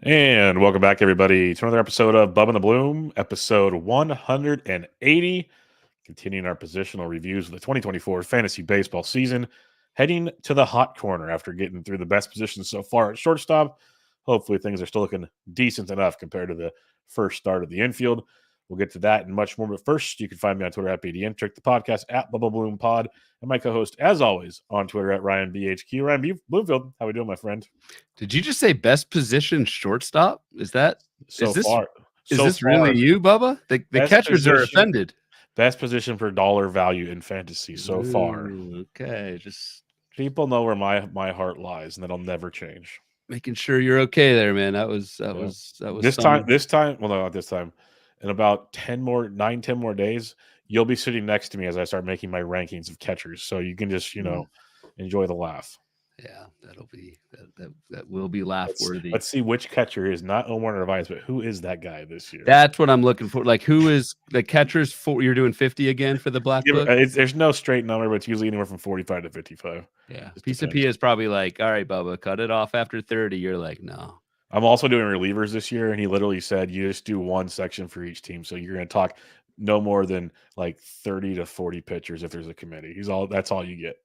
And welcome back, everybody, to another episode of Bubba and the Bloom, episode 180. Continuing our positional reviews of the 2024 fantasy baseball season, heading to the hot corner after getting through the best positions so far at shortstop. Hopefully, things are still looking decent enough compared to the first start of the infield. We'll get to that and much more. But first, you can find me on Twitter at BDN, the podcast at Bubba Bloom Pod, and my co-host, as always, on Twitter at RyanBHQ. Ryan Bloomfield, how we doing, my friend? Did you just say best position shortstop? Is this really you, Bubba? The catchers are offended. Best position for dollar value in fantasy so far. Okay, just people know where my heart lies, and that'll never change. Making sure you're okay there, man. That was this time. Well, no, not this time. In about 10 more days, you'll be sitting next to me as I start making my rankings of catchers. So you can just, enjoy the laugh. Yeah, that will be laugh worthy. Let's see which catcher is not Omar Narvaez, but who is that guy this year? That's what I'm looking for. Like, who is the catchers for? You're doing 50 again for the black book? There's no straight number, but it's usually anywhere from 45 to 55. Yeah, Pisa P is probably like, all right, Bubba, cut it off after 30. You're like, no. I'm also doing relievers this year, and he literally said you just do one section for each team. So you're going to talk no more than like 30 to 40 pitchers if there's a committee. That's all you get.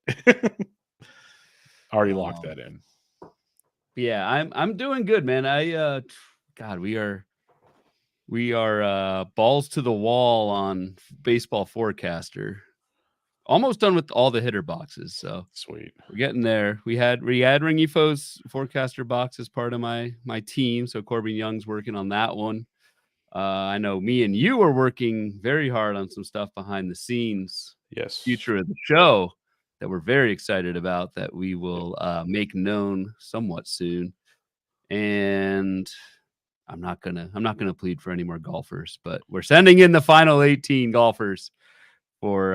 Already locked that in. Yeah, I'm doing good, man. God, we are balls to the wall on Baseball Forecaster. Almost done with all the hitter boxes, so sweet. We're getting there. We had Ring Efo's Forecaster box as part of my team, so Corbin Young's working on that one. I know me and you are working very hard on some stuff behind the scenes. Yes, future of the show that we're very excited about that we will make known somewhat soon. And I'm not gonna plead for any more golfers, but we're sending in the final 18 golfers for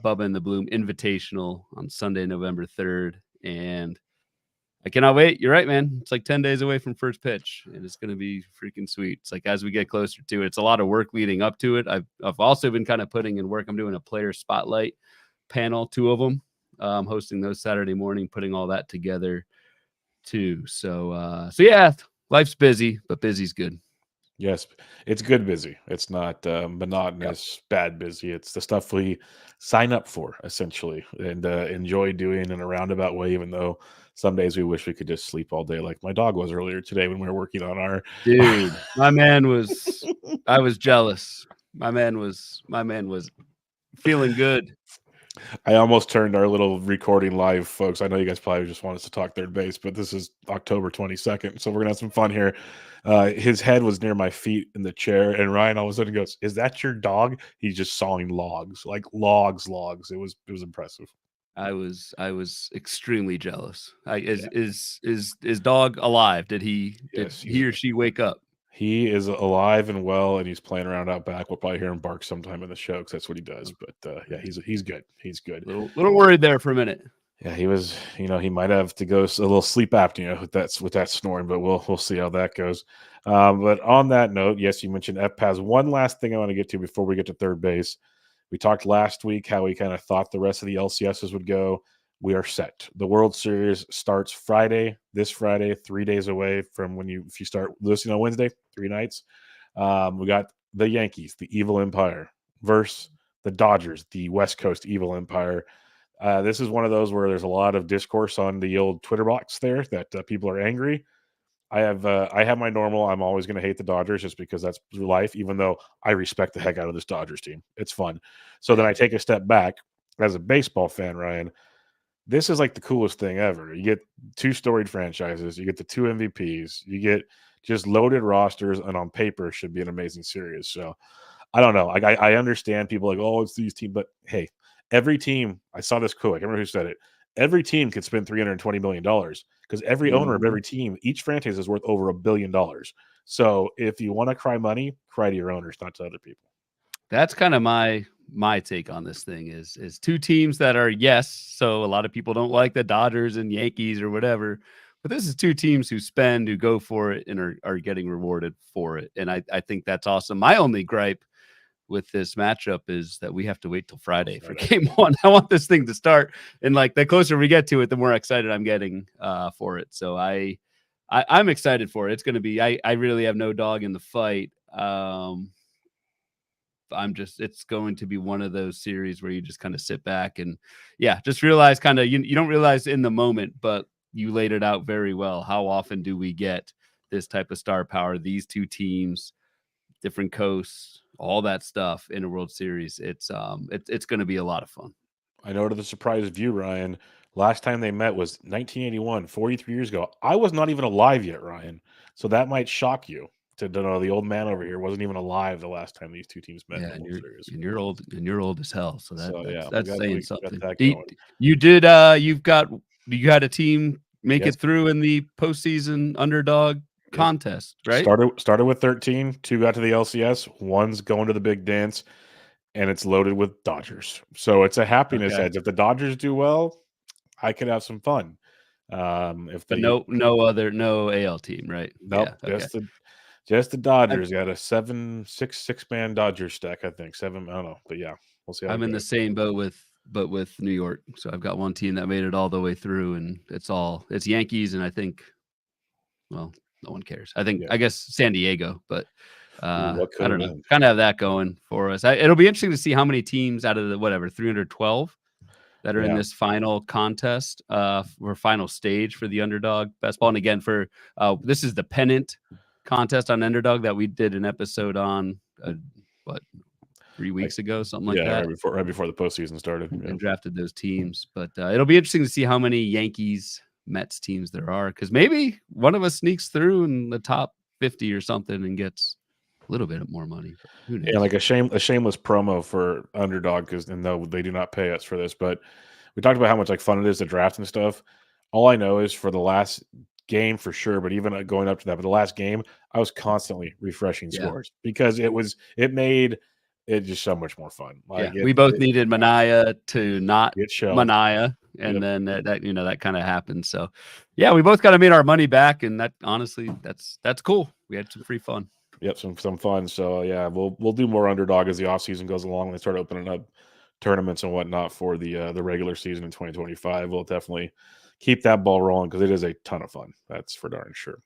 Bubba and the Bloom Invitational on Sunday, November 3rd. And I cannot wait. You're right, man. It's like 10 days away from first pitch, and it's going to be freaking sweet. It's like as we get closer to it, it's a lot of work leading up to it. I've also been kind of putting in work. I'm doing a player spotlight panel, 2 of them. Hosting those Saturday morning, putting all that together too. So yeah, life's busy, but busy's good. Yes, it's good busy. It's not monotonous, bad busy. It's the stuff we sign up for, essentially, and enjoy doing in a roundabout way, even though some days we wish we could just sleep all day like my dog was earlier today when we were working on our... Dude, my man was... I was jealous. My man was feeling good. I almost turned our little recording live, folks. I know you guys probably just want us to talk third base, but this is October 22nd, so we're going to have some fun here. His head was near my feet in the chair, and Ryan all of a sudden goes, "Is that your dog?" He's just sawing logs, like logs. It was impressive. I was extremely jealous. Is dog alive? Did he or she wake up? He is alive and well, and he's playing around out back. We'll probably hear him bark sometime in the show because that's what he does. But yeah, he's good. He's good. Little worried there for a minute. Yeah, he was. He might have to go a little sleep apnea with that snoring, but we'll see how that goes. But on that note, yes, you mentioned FPAS. One last thing I want to get to before we get to third base. We talked last week how we kind of thought the rest of the LCSs would go. We are set. The World Series starts this Friday, 3 days away from if you start listening on Wednesday, 3 nights. We got the Yankees, the Evil Empire, versus the Dodgers, the West Coast Evil Empire. This is one of those where there's a lot of discourse on the old Twitter box there that people are angry. I have my normal. I'm always going to hate the Dodgers just because that's life, even though I respect the heck out of this Dodgers team. It's fun. So then I take a step back as a baseball fan, Ryan. This is like the coolest thing ever. You get 2 storied franchises. You get the 2 MVPs. You get just loaded rosters, and on paper should be an amazing series. So I don't know. I understand people like, oh, it's these teams. But, hey, every team – I saw this quote. I can't remember who said it. Every team could spend $320 million because every owner of every team, each franchise is worth over $1 billion. So if you want to cry money, cry to your owners, not to other people. That's kind of my take on this thing is 2 teams that are, yes, so a lot of people don't like the Dodgers and Yankees or whatever, but this is 2 teams who spend, who go for it, and are getting rewarded for it. And I think that's awesome. My only gripe with this matchup is that we have to wait till Friday for game 1. I want this thing to start, and like the closer we get to it, the more excited I'm getting for it. So I I'm excited for it. It's going to be. I really have no dog in the fight. It's going to be one of those series where you just kind of sit back and, yeah, just realize kind of, you don't realize in the moment, but you laid it out very well. How often do we get this type of star power, these two teams, different coasts, all that stuff in a World Series? It's going to be a lot of fun. I know to the surprise of you, Ryan, last time they met was 1981, 43 years ago. I was not even alive yet, Ryan. So that might shock you to know the old man over here wasn't even alive the last time these two teams met in Yeah, the World Series. and you're old as hell. So So yeah, that's saying we got something. that going. You had a team make Yes. it through in the postseason underdog contest, right? Started with 13, 2 got to the LCS, 1's going to the big dance, and it's loaded with Dodgers. So it's a happiness Okay. edge. If the Dodgers do well, I could have some fun. If But the no AL team, right? Nope, Yeah. Okay. just the Dodgers got a 6-man Dodgers stack, I think. 7, I don't know, but yeah, we'll see how I'm it in the goes. same boat with New York. So I've got one team that made it all the way through, and it's Yankees, and I think, well, no one cares. Yeah. I guess San Diego, but What could I have don't know. been? Kind of have that going for us. It'll be interesting to see how many teams out of the 312 that are in Yeah. this final contest, or final stage for the underdog baseball. And again, this is the pennant contest on underdog that we did an episode on, 3 weeks ago, something like Yeah, that, right before the postseason started. Yeah. and drafted those teams. But it'll be interesting to see how many Yankees Mets teams there are, because maybe one of us sneaks through in the top 50 or something and gets a little bit more money. But who knows? Yeah, like a shameless promo for Underdog, because no, they do not pay us for this. But we talked about how much like fun it is to draft and stuff. All I know is for the last game for sure, but even going up to that, but the last game, I was constantly refreshing Yeah. scores because it made it just so much more fun. Yeah, Like we both needed Mania to not it showed. Mania, and Yep. then that kind of happened. So, yeah, we both kind of made our money back, and that honestly, that's cool. We had some free fun. Yep, some fun. So yeah, we'll do more Underdog as the off season goes along. They start opening up tournaments and whatnot for the regular season in 2025. We'll definitely keep that ball rolling because it is a ton of fun. That's for darn sure.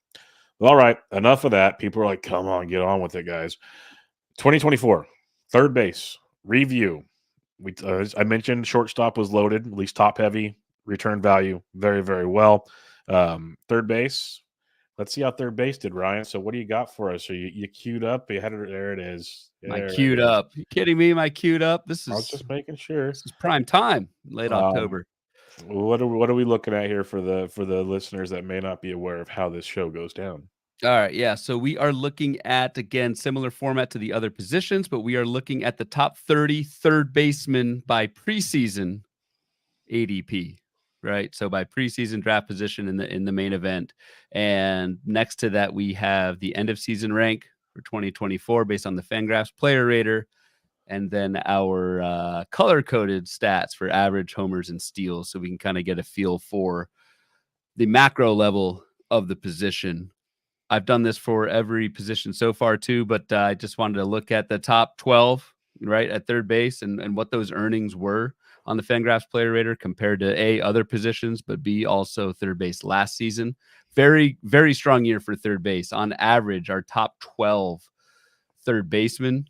All right, enough of that. People are like, come on, get on with it, guys. 2024, third base review. I mentioned shortstop was loaded, at least top heavy, return value very, very well. Third base, let's see how third base did, Ryan. So what do you got for us? Are you queued up? You had it, there it is. My There it queued is. up. You kidding me? My queued up. I was just making sure. This is prime time, late October. What are we looking at here for the listeners that may not be aware of how this show goes down? All right, yeah. So we are looking at, again, similar format to the other positions, but we are looking at the top 30 third basemen by preseason ADP, right? So by preseason draft position in the main event. And next to that, we have the end of season rank for 2024 based on the Fangraphs player rater, and then our color coded stats for average, homers, and steals, so we can kind of get a feel for the macro level of the position. I've done this for every position so far too, but I just wanted to look at the top 12, right, at third base, and what those earnings were on the Fangraphs player rater compared to A, other positions, but B, also third base last season. Very, very strong year for third base. On average, our top 12 third basemen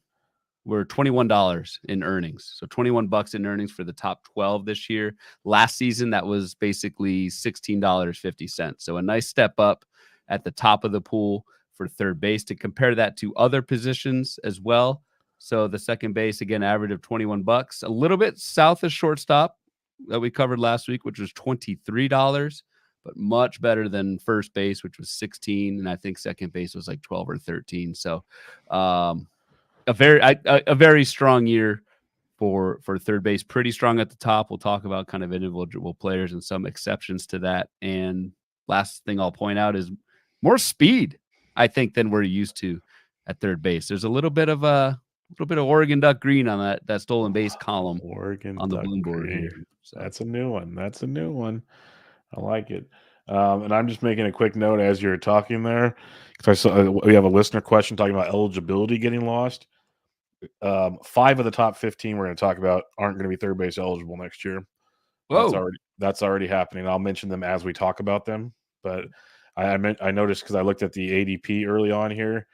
were $21 in earnings. So $21 in earnings for the top 12 this year. Last season, that was basically $16.50. So a nice step up at the top of the pool for third base. To compare that to other positions as well. So the second base, again, average of $21, a little bit south of shortstop that we covered last week, which was $23, but much better than first base, which was 16. And I think second base was like 12 or 13. So a very strong year for third base, pretty strong at the top. We'll talk about kind of individual players and some exceptions to that. And last thing I'll point out is more speed, I think, than we're used to at third base. There's a little bit of Oregon Duck green on that stolen base column on the bloom board here. So That's a new one. I like it. And I'm just making a quick note as you're talking there, because I saw we have a listener question talking about eligibility getting lost. 5 of the top 15 we're going to talk about aren't going to be third base eligible next year. Whoa. That's already happening. I'll mention them as we talk about them. But I noticed because I looked at the ADP early on here,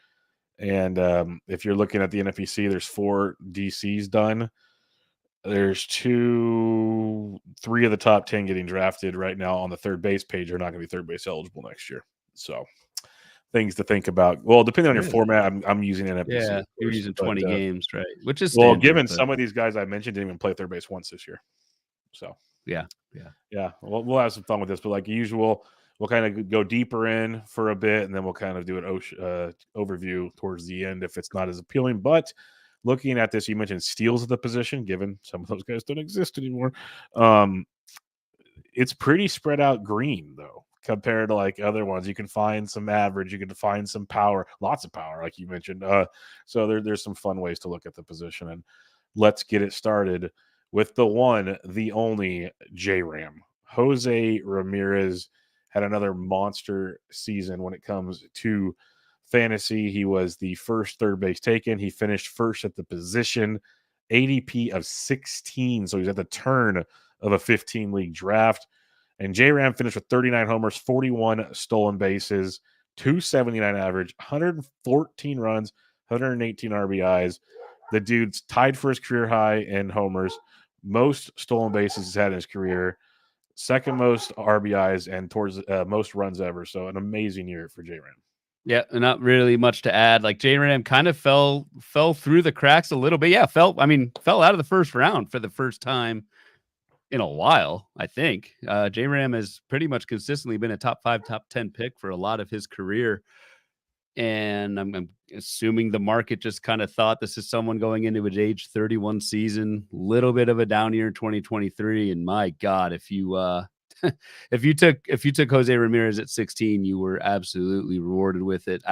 and if you're looking at the NFBC, there's 4 DCs done. There's 3 of the top 10 getting drafted right now on the third base page are not going to be third base eligible next year. So things to think about. Well, depending on your Really? format, I'm using NFBC. Yeah, of you're course, using but, 20 games, right? Which is well, standard. given But some of these guys I mentioned didn't even play third base once this year. So yeah. yeah, we'll have some fun with this. But like usual, we'll kind of go deeper in for a bit, and then we'll kind of do an overview towards the end if it's not as appealing. But looking at this, you mentioned steals at the position, given some of those guys don't exist anymore. It's pretty spread out green though, compared to like other ones. You can find some average, you can find some power, lots of power, like you mentioned. So there's some fun ways to look at the position. And let's get it started with the one, the only J-Ram. Jose Ramirez had another monster season when it comes to fantasy. He was the first third base taken. He finished first at the position, ADP of 16. So he's at the turn of a 15 league draft. And J-Ram finished with 39 homers, 41 stolen bases, 279 average, 114 runs, 118 RBIs. The dude's tied for his career high in homers, most stolen bases he's had in his career, second most RBIs, and towards most runs ever. So an amazing year for J-Ram. Yeah, not really much to add. Like J-Ram kind of fell through the cracks a little bit. Yeah, fell out of the first round for the first time in a while, I think. J-Ram has pretty much consistently been a top 5, top 10 pick for a lot of his career. And I'm assuming the market just kind of thought this is someone going into his age 31 season, little bit of a down year in 2023. And my God, if you if you took Jose Ramirez at 16, you were absolutely rewarded with it.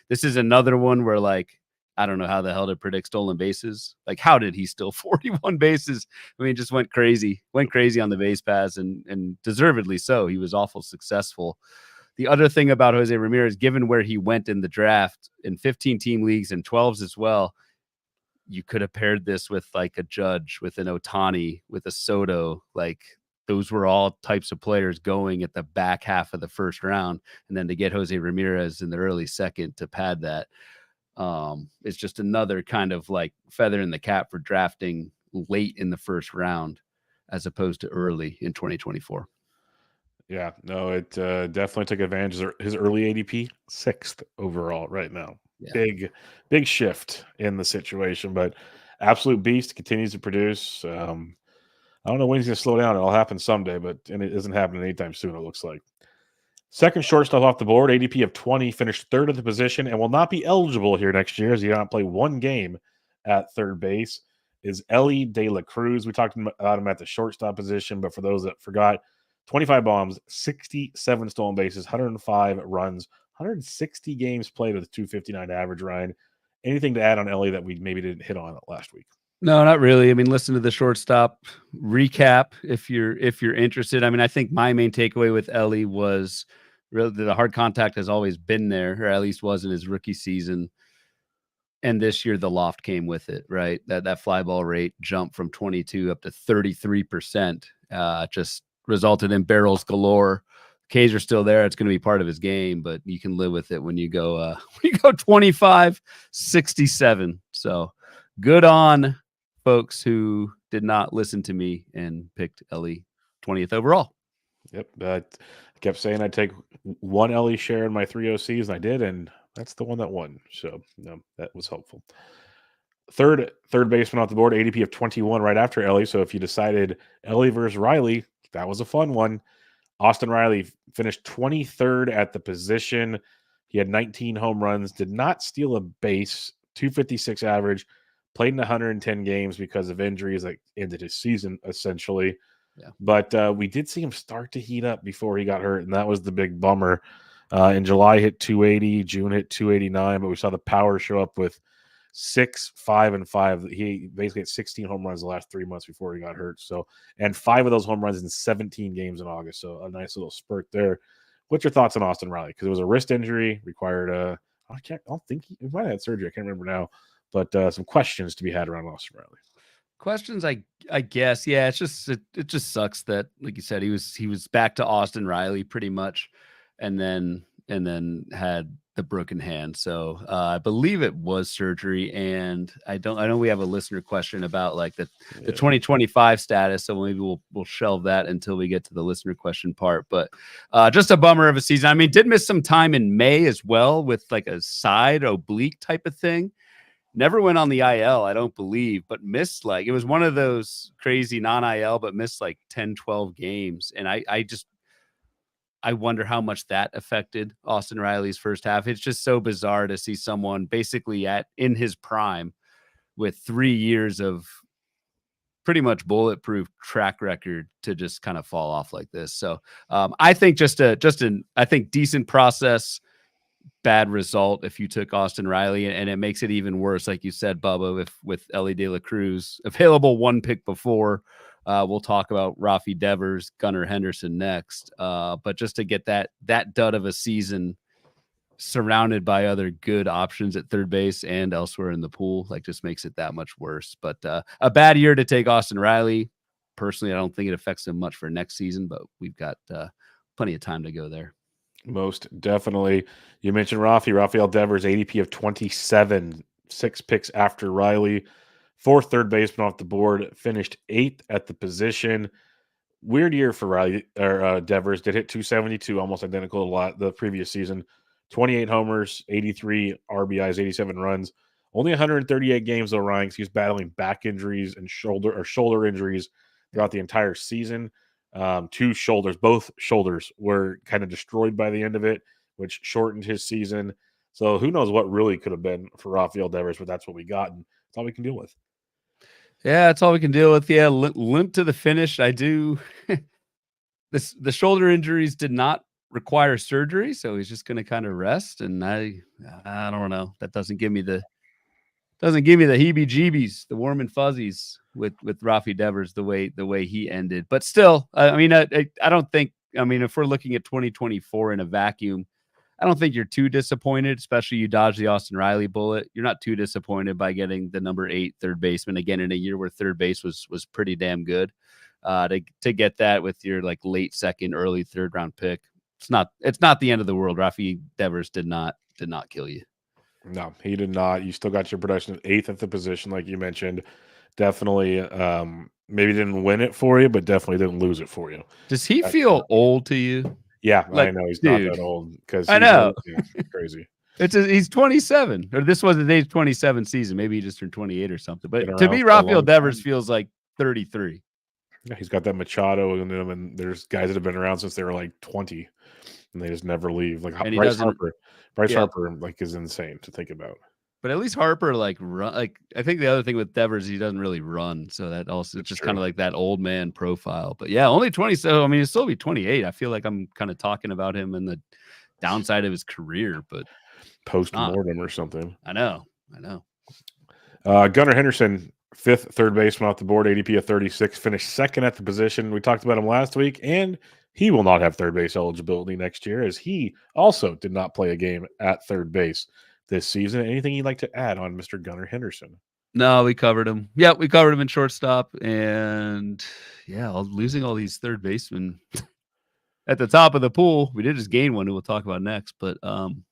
This is another one where like I don't know how the hell to predict stolen bases. Like how did he steal 41 bases? I mean, just went crazy on the base pass and deservedly so. He was awful successful. The other thing about Jose Ramirez, given where he went in the draft in 15 team leagues and 12s as well, you could have paired this with like a Judge, with an Ohtani, with a Soto. Like those were all types of players going at the back half of the first round. And then to get Jose Ramirez in the early second to pad that, it's just another kind of like feather in the cap for drafting late in the first round as opposed to early in 2024. Yeah, no, it definitely took advantage of his early ADP, 6th overall right now. Yeah. Big shift in the situation, but absolute beast, continues to produce. I don't know when he's going to slow down. It'll happen someday, and it isn't happening anytime soon, it looks like. Second shortstop off the board, ADP of 20, finished third at the position and will not be eligible here next year as he did not play one game at third base, is Elly De La Cruz. We talked about him at the shortstop position, but for those that forgot, 25 bombs, 67 stolen bases, 105 runs, 160 games played with a 259 average, Ryan. Anything to add on Elly that we maybe didn't hit on last week? No, not really. I mean, listen to the shortstop recap if you're interested. I mean, I think my main takeaway with Elly was really the hard contact has always been there, or at least was in his rookie season. And this year the loft came with it, right? That fly ball rate jumped from 22 up to 33%. Just resulted in barrels galore. K's are still there. It's going to be part of his game, but you can live with it when you go when you go 25, 67. So good on folks who did not listen to me and picked Elly 20th overall. Yep. I kept saying I'd take one Elly share in my 3 OCs, and I did, and that's the one that won. So that was helpful. Third baseman off the board, ADP of 21 right after Elly. So if you decided Elly versus Riley, that was a fun one. Austin Riley finished 23rd at the position. He had 19 home runs, did not steal a base, 256 average, played in 110 games because of injuries that ended his season, essentially. Yeah. But we did see him start to heat up before he got hurt, and that was the big bummer. In July, hit 280, June hit 289, but we saw the power show up with 6, 5, and 5. He basically had 16 home runs the last 3 months before he got hurt. So, and 5 of those home runs in 17 games in August. So a nice little spurt there. What's your thoughts on Austin Riley? Because it was a wrist injury, required I don't think he might have had surgery. I can't remember now, but some questions to be had around Austin Riley. Questions, I guess. Yeah, it just sucks that, like you said, he was back to Austin Riley pretty much, and then and then had the broken hand. So I believe it was surgery. And I know we have a listener question about like the 2025 status. So maybe we'll shelve that until we get to the listener question part. But just a bummer of a season. I mean, did miss some time in May as well with like a side oblique type of thing. Never went on the IL, I don't believe, but missed like, it was one of those crazy non-IL, but missed like 10, 12 games. And I wonder how much that affected Austin Riley's first half. It's just so bizarre to see someone basically in his prime with 3 years of pretty much bulletproof track record to just kind of fall off like this. So I think I think decent process, bad result if you took Austin Riley, and it makes it even worse. Like you said, Bubba, with Ellie De La Cruz available one pick before. We'll talk about Rafael Devers, Gunnar Henderson next. But just to get that dud of a season surrounded by other good options at third base and elsewhere in the pool, like just makes it that much worse. But a bad year to take Austin Riley. Personally, I don't think it affects him much for next season, but we've got plenty of time to go there. Most definitely. You mentioned Rafael Devers, ADP of 27, 6 picks after Riley, 4th third baseman off the board, finished 8th at the position. Weird year for Riley or Devers. Did hit 272, almost identical to the previous season. 28 homers, 83 RBIs, 87 runs. Only 138 games though, Ryan. He was battling back injuries and shoulder injuries throughout the entire season. 2 shoulders, both shoulders were kind of destroyed by the end of it, which shortened his season. So who knows what really could have been for Rafael Devers, but that's what we got, and that's all we can deal with. Yeah, that's all we can deal with. Yeah, limp to the finish. I do. The shoulder injuries did not require surgery, so he's just going to kind of rest. And I don't know. That doesn't give me the heebie-jeebies, the warm and fuzzies with Rafael Devers the way he ended. But still, I mean, I don't think. I mean, if we're looking at 2024 in a vacuum, I don't think you're too disappointed, especially you dodged the Austin Riley bullet. You're not too disappointed by getting the number 8 third baseman again in a year where third base was pretty damn good. To get that with your like late second, early third round pick, it's not the end of the world. Rafael Devers did not kill you. No, he did not. You still got your production of 8th at the position, like you mentioned. Definitely, maybe didn't win it for you, but definitely didn't lose it for you. Does he feel old to you? Yeah, Like, I know he's dude, not that old because I know. Crazy. He's 27, or this was his age 27 season. Maybe he just turned 28 or something. But to me, for a Rafael long Devers time. feels like 33. Yeah, he's got that Machado in him, and there's guys that have been around since they were like 20, and they just never leave. Like And he Bryce doesn't. Harper. Bryce Harper like is insane to think about. But at least Harper like run. Like I think the other thing with Devers, he doesn't really run, so that also it's just kind of like that old man profile. But yeah, only 27. I mean, he'll still be 28. I feel like I'm kind of talking about him in the downside of his career, but post-mortem or something. I know. Gunnar Henderson, 5th third baseman off the board, ADP of 36, finished 2nd at the position. We talked about him last week, and he will not have third base eligibility next year, as he also did not play a game at third base this season. Anything you'd like to add on Mr. Gunnar Henderson? No, we covered him. Yeah, we covered him in shortstop, and losing all these third basemen at the top of the pool. We did just gain one, who we'll talk about next, but kind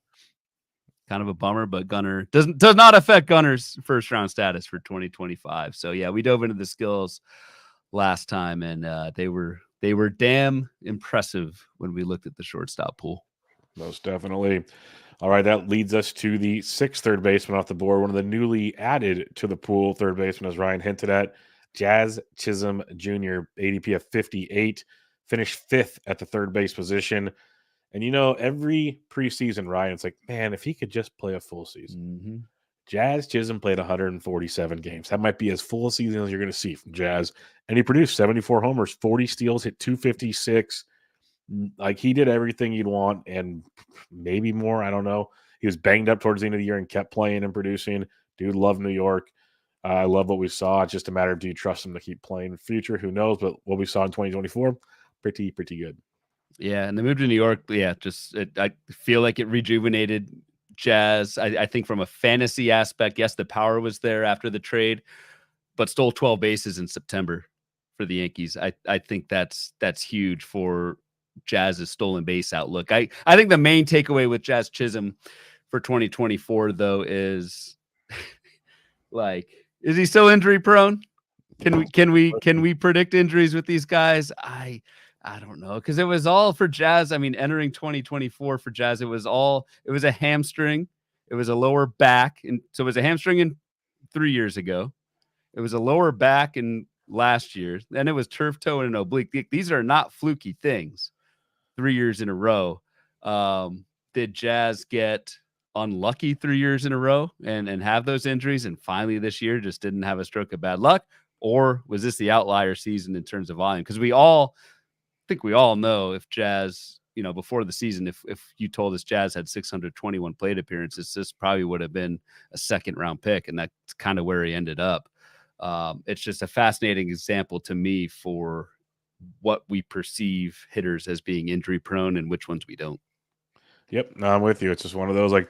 of a bummer. But Gunnar does not affect Gunnar's first round status for 2025. So yeah, we dove into the skills last time, and they were damn impressive when we looked at the shortstop pool. Most definitely. All right, that leads us to the 6th third baseman off the board. One of the newly added to the pool third baseman, as Ryan hinted at, Jazz Chisholm Jr., ADP of 58, finished 5th at the third base position. And every preseason, Ryan, it's like, man, if he could just play a full season. Mm-hmm. Jazz Chisholm played 147 games. That might be as full a season as you're going to see from Jazz. And he produced 74 homers, 40 steals, hit 256. Like, he did everything you'd want and maybe more. I don't know. He was banged up towards the end of the year and kept playing and producing. Dude, love New York. I love what we saw. It's just a matter of, do you trust him to keep playing in the future? Who knows? But what we saw in 2024, pretty good. Yeah, and the move to New York, I feel like it rejuvenated Jazz. I think from a fantasy aspect, yes, the power was there after the trade, but stole 12 bases in September for the Yankees. I think that's huge for Jazz's stolen base outlook. I think the main takeaway with Jazz Chisholm for 2024 though is like, is he so injury prone? Can we predict injuries with these guys? I don't know, because it was all for Jazz. I mean, entering 2024 for Jazz, it was a hamstring, it was a lower back, and so it was a hamstring in 3 years ago. It was a lower back in last year. Then it was turf toe and an oblique. These are not fluky things. 3 years in a row. Did Jazz get unlucky 3 years in a row and have those injuries, and finally this year just didn't have a stroke of bad luck? Or was this the outlier season in terms of volume? Because we all know, if Jazz, before the season, if you told us Jazz had 621 plate appearances, this probably would have been a second round pick, and that's kind of where he ended up. It's just a fascinating example to me for what we perceive hitters as being injury prone and which ones we don't. Yep, no, I'm with you. It's just one of those, like,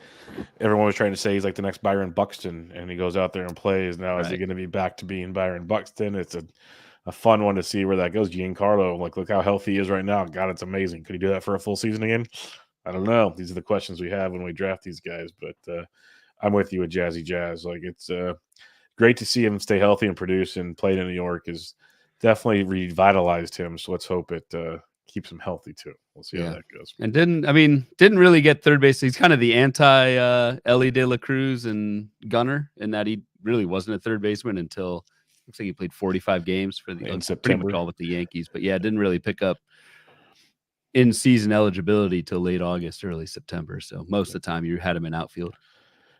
everyone was trying to say he's like the next Byron Buxton, and he goes out there and plays. Now, is he going to be back to being Byron Buxton? It's a fun one to see where that goes. Giancarlo, like, look how healthy he is right now. God, it's amazing. Could he do that for a full season again? I don't know. These are the questions we have when we draft these guys. But I'm with you with Jazzy Jazz. Like, it's great to see him stay healthy and produce, and playing in New York is definitely revitalized him. So let's hope it keeps him healthy too. We'll see how that goes. And didn't really get third base. He's kind of the anti Ellie De La Cruz and Gunnar, in that he really wasn't a third baseman until, looks like he played 45 games for the, in pretty September, much all with the Yankees. But yeah, didn't really pick up in-season eligibility till late August, early September. So most of the time you had him in outfield.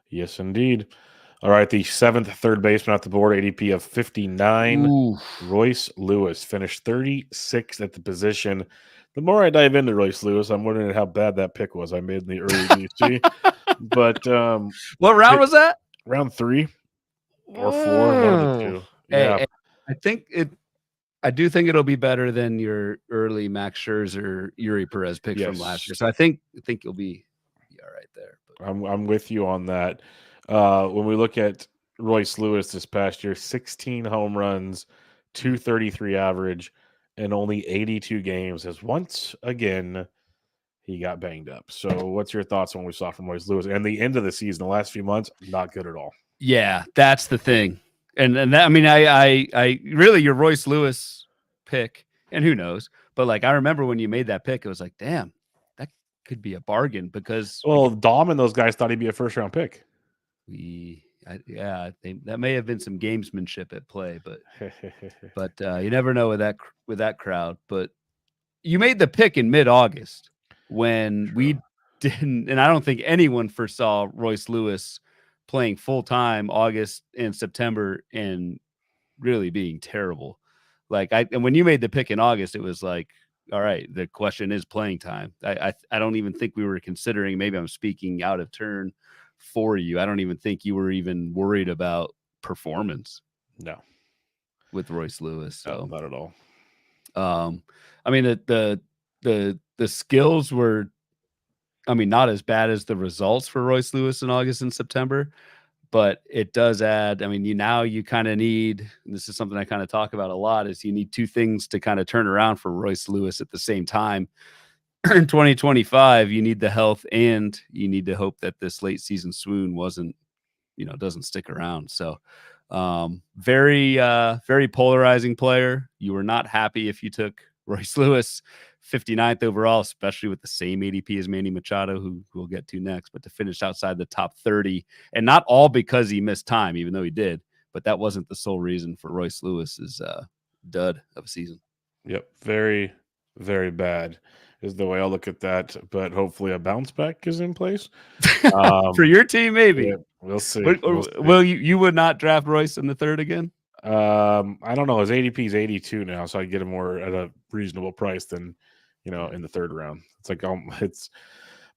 Yes, indeed. All right, the 7th third baseman off the board, ADP of 59. Ooh. Royce Lewis finished 36th at the position. The more I dive into Royce Lewis, I'm wondering how bad that pick was I made in the early DC. But what round was that? Round 3 or 4, one of the two. Yeah, hey, I do think it'll be better than your early Max Scherzer, Yuri Perez pick from last year. So I think you'll be all right there. But I'm with you on that. When we look at Royce Lewis this past year, 16 home runs, 233 average, and only 82 games, as once again he got banged up. So what's your thoughts on what we saw from Royce Lewis? And the end of the season, the last few months, not good at all. Yeah, that's the thing. And that, I mean, I really, your Royce Lewis pick, and who knows, but like, I remember when you made that pick, it was like, damn, that could be a bargain, because Dom and those guys thought he'd be a first round pick. That may have been some gamesmanship at play, but you never know with that crowd. But you made the pick in mid-August when we didn't, and I don't think anyone foresaw Royce Lewis playing full-time August and September and really being terrible. And when you made the pick in August, it was like, all right, the question is playing time. I don't even think we were considering, maybe I'm speaking out of turn for you, I don't even think you were even worried about performance. No. With Royce Lewis. So not at all. I mean, the skills were, I mean, not as bad as the results for Royce Lewis in August and September, but it does add, I mean, you kind of need, and this is something I kind of talk about a lot, is you need two things to kind of turn around for Royce Lewis at the same time. In 2025, you need the health, and you need to hope that this late season swoon doesn't stick around. So very polarizing player. You were not happy if you took Royce Lewis 59th overall, especially with the same ADP as Manny Machado, who we'll get to next, but to finish outside the top 30, and not all because he missed time, even though he did, but that wasn't the sole reason for Royce Lewis's dud of a season. Yep. Very, very bad is the way I'll look at that, but hopefully a bounce back is in place. For your team, maybe. Yeah, we'll see. Well, you would not draft Royce in the third again? I don't know. His ADP is 82 now, so I'd get him more at a reasonable price than, in the third round. It's like it's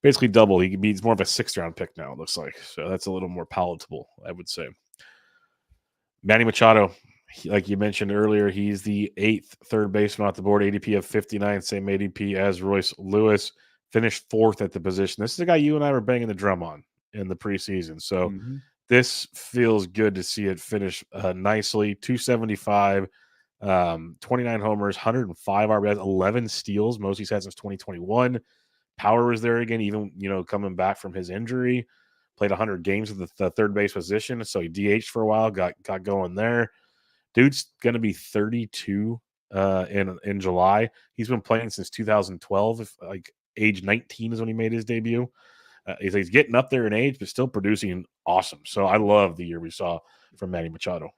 basically double. He's more of a 6th round pick now, it looks like. So that's a little more palatable, I would say. Manny Machado, like you mentioned earlier, he's the 8th third baseman off the board, ADP of 59, same ADP as Royce Lewis. Finished 4th at the position. This is a guy you and I were banging the drum on in the preseason. So this feels good to see it finish nicely. 275, 29 homers, 105 RBIs, 11 steals, most he's had since 2021. Power was there again, even coming back from his injury. Played 100 games at the third base position, so he DH'd for a while, got going there. Dude's gonna be 32 in July. He's been playing since 2012. Like age 19 is when he made his debut. He's getting up there in age, but still producing awesome. So I love the year we saw from Manny Machado.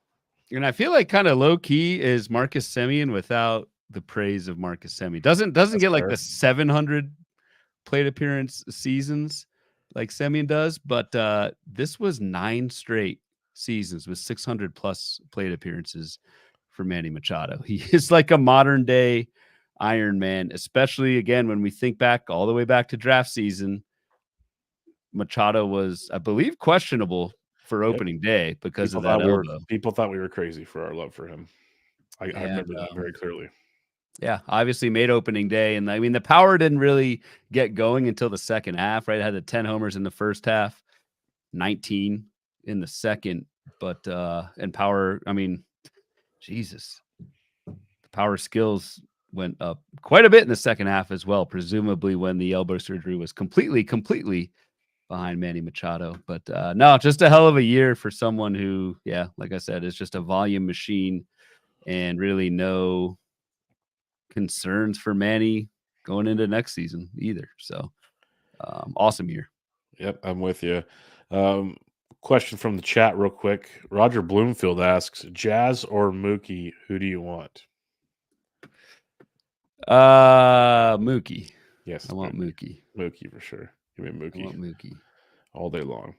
And I feel like kind of low key is Marcus Semien without the praise of Marcus Semien. Doesn't That's get like fair. the 700 plate appearance seasons like Semien does, but this was 9 straight seasons with 600 plus plate appearances for Manny Machado. He is like a modern day Iron Man, especially again when we think back all the way back to draft season. Machado was, I believe, questionable for opening day because of that elbow. People thought we were crazy for our love for him. I And, remember that very clearly. Yeah, obviously made opening day. And I mean, the power didn't really get going until the second half, right? It had the 10 homers in the first half, 19 in the second. But, and power, I mean, Jesus, the power skills went up quite a bit in the second half as well, presumably when the elbow surgery was completely behind Manny Machado. But no, just a hell of a year for someone who, yeah, like I said, is just a volume machine and really no concerns for Manny going into next season either. So awesome year. Yep, I'm with you. Question from the chat real quick. Roger Bloomfield asks, Jazz or Mookie, who do you want? Mookie. Yes, I want Mookie. Mookie for sure. Give me Mookie. I want Mookie all day long.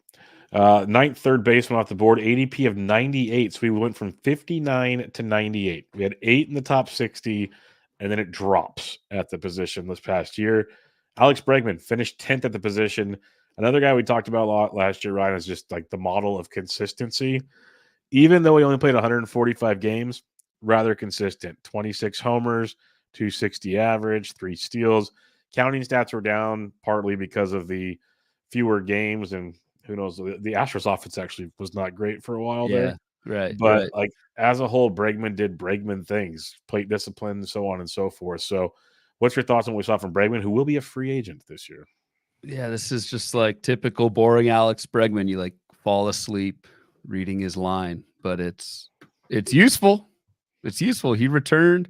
Ninth third baseman off the board, ADP of 98. So we went from 59 to 98. We had 8 in the top 60, and then it drops at the position this past year. Alex Bregman finished 10th at the position. Another guy we talked about a lot last year, Ryan, is just like the model of consistency. Even though he only played 145 games, rather consistent. 26 homers, 260 average, 3 steals. Counting stats were down partly because of the fewer games, and who knows, the Astros offense actually was not great for a while there. Right. But like as a whole, Bregman did Bregman things, plate discipline, so on and so forth. So what's your thoughts on what we saw from Bregman, who will be a free agent this year? Yeah, this is just like typical boring Alex Bregman. You like fall asleep reading his line, but it's useful. It's useful. He returned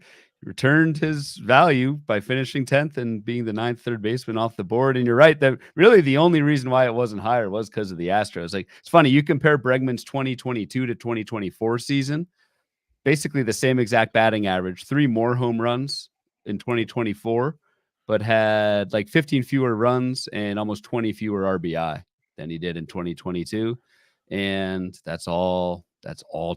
his value by finishing 10th and being the 9th third baseman off the board. And you're right that really the only reason why it wasn't higher was because of the Astros. Like, it's funny, you compare Bregman's 2022 to 2024 season, basically the same exact batting average, 3 more home runs in 2024, but had like 15 fewer runs and almost 20 fewer RBI than he did in 2022. And that's all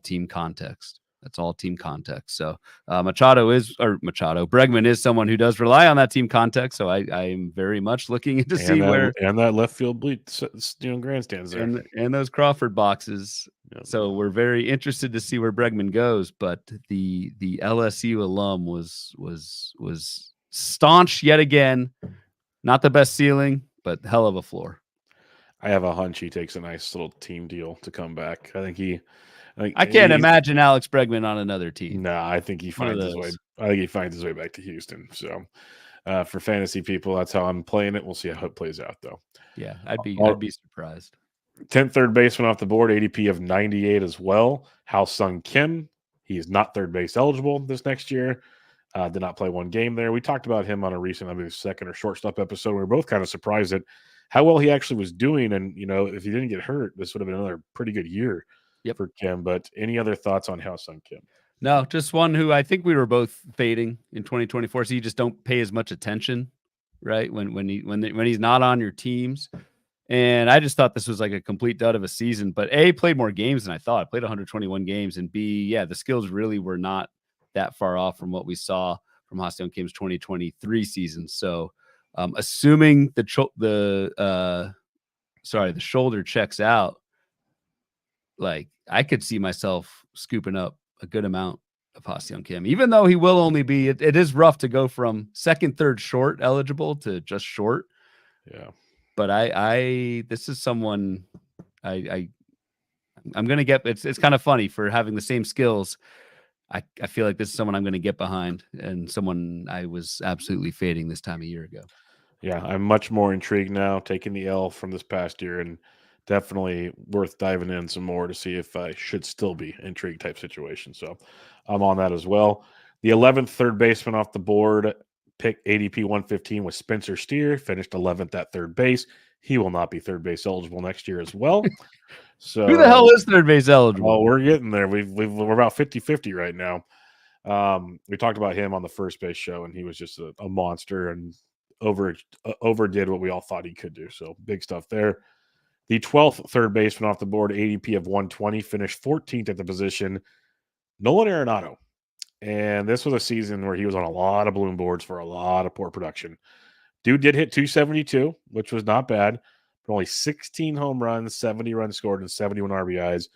team context. That's all team context. So Bregman is someone who does rely on that team context. So I am very much looking to see where that left field bleach, grandstands there, and those Crawford boxes. Yep. So we're very interested to see where Bregman goes. But the LSU alum was staunch yet again. Not the best ceiling, but hell of a floor. I have a hunch he takes a nice little team deal to come back. I can't imagine Alex Bregman on another team. No, I think he finds his way. I think he finds his way back to Houston. So, for fantasy people, that's how I'm playing it. We'll see how it plays out, though. Yeah, I'd be surprised. 10th third baseman off the board, ADP of 98 as well. Ha-Seong Kim. He is not third base eligible this next year. Did not play one game there. We talked about him on a recent, I believe, second or shortstop episode. We were both kind of surprised at how well he actually was doing. And, if he didn't get hurt, this would have been another pretty good year for Kim. But any other thoughts on Ha-Seong Kim? No, just one who I think we were both fading in 2024. So you just don't pay as much attention, right? When he's not on your teams. And I just thought this was like a complete dud of a season. But A, played more games than I thought. Played 121 games. And B, yeah, the skills really were not that far off from what we saw from Ha-Seong Kim's 2023 season. So assuming the shoulder checks out, like I could see myself scooping up a good amount of Ha-Seong Kim, even though he will only be, it is rough to go from second, third short eligible to just short. Yeah. But this is someone I'm going to get, it's kind of funny for having the same skills. I feel like this is someone I'm going to get behind and someone I was absolutely fading this time a year ago. Yeah, I'm much more intrigued now, taking the L from this past year, and definitely worth diving in some more to see if I should still be intrigued type situation. So I'm on that as well. The 11th third baseman off the board, pick ADP 115 was Spencer Steer, finished 11th at third base. He will not be third base eligible next year as well. Who the hell So, is third base eligible? we're getting there. We're about 50-50 right now. We talked about him on the first base show, and he was just a monster and overdid what we all thought he could do. So big stuff there. The 12th third baseman off the board, ADP of 120, finished 14th at the position, Nolan Arenado. And this was a season where he was on a lot of bloom boards for a lot of poor production. Dude did hit 272, which was not bad, but only 16 home runs, 70 runs scored, and 71 RBIs.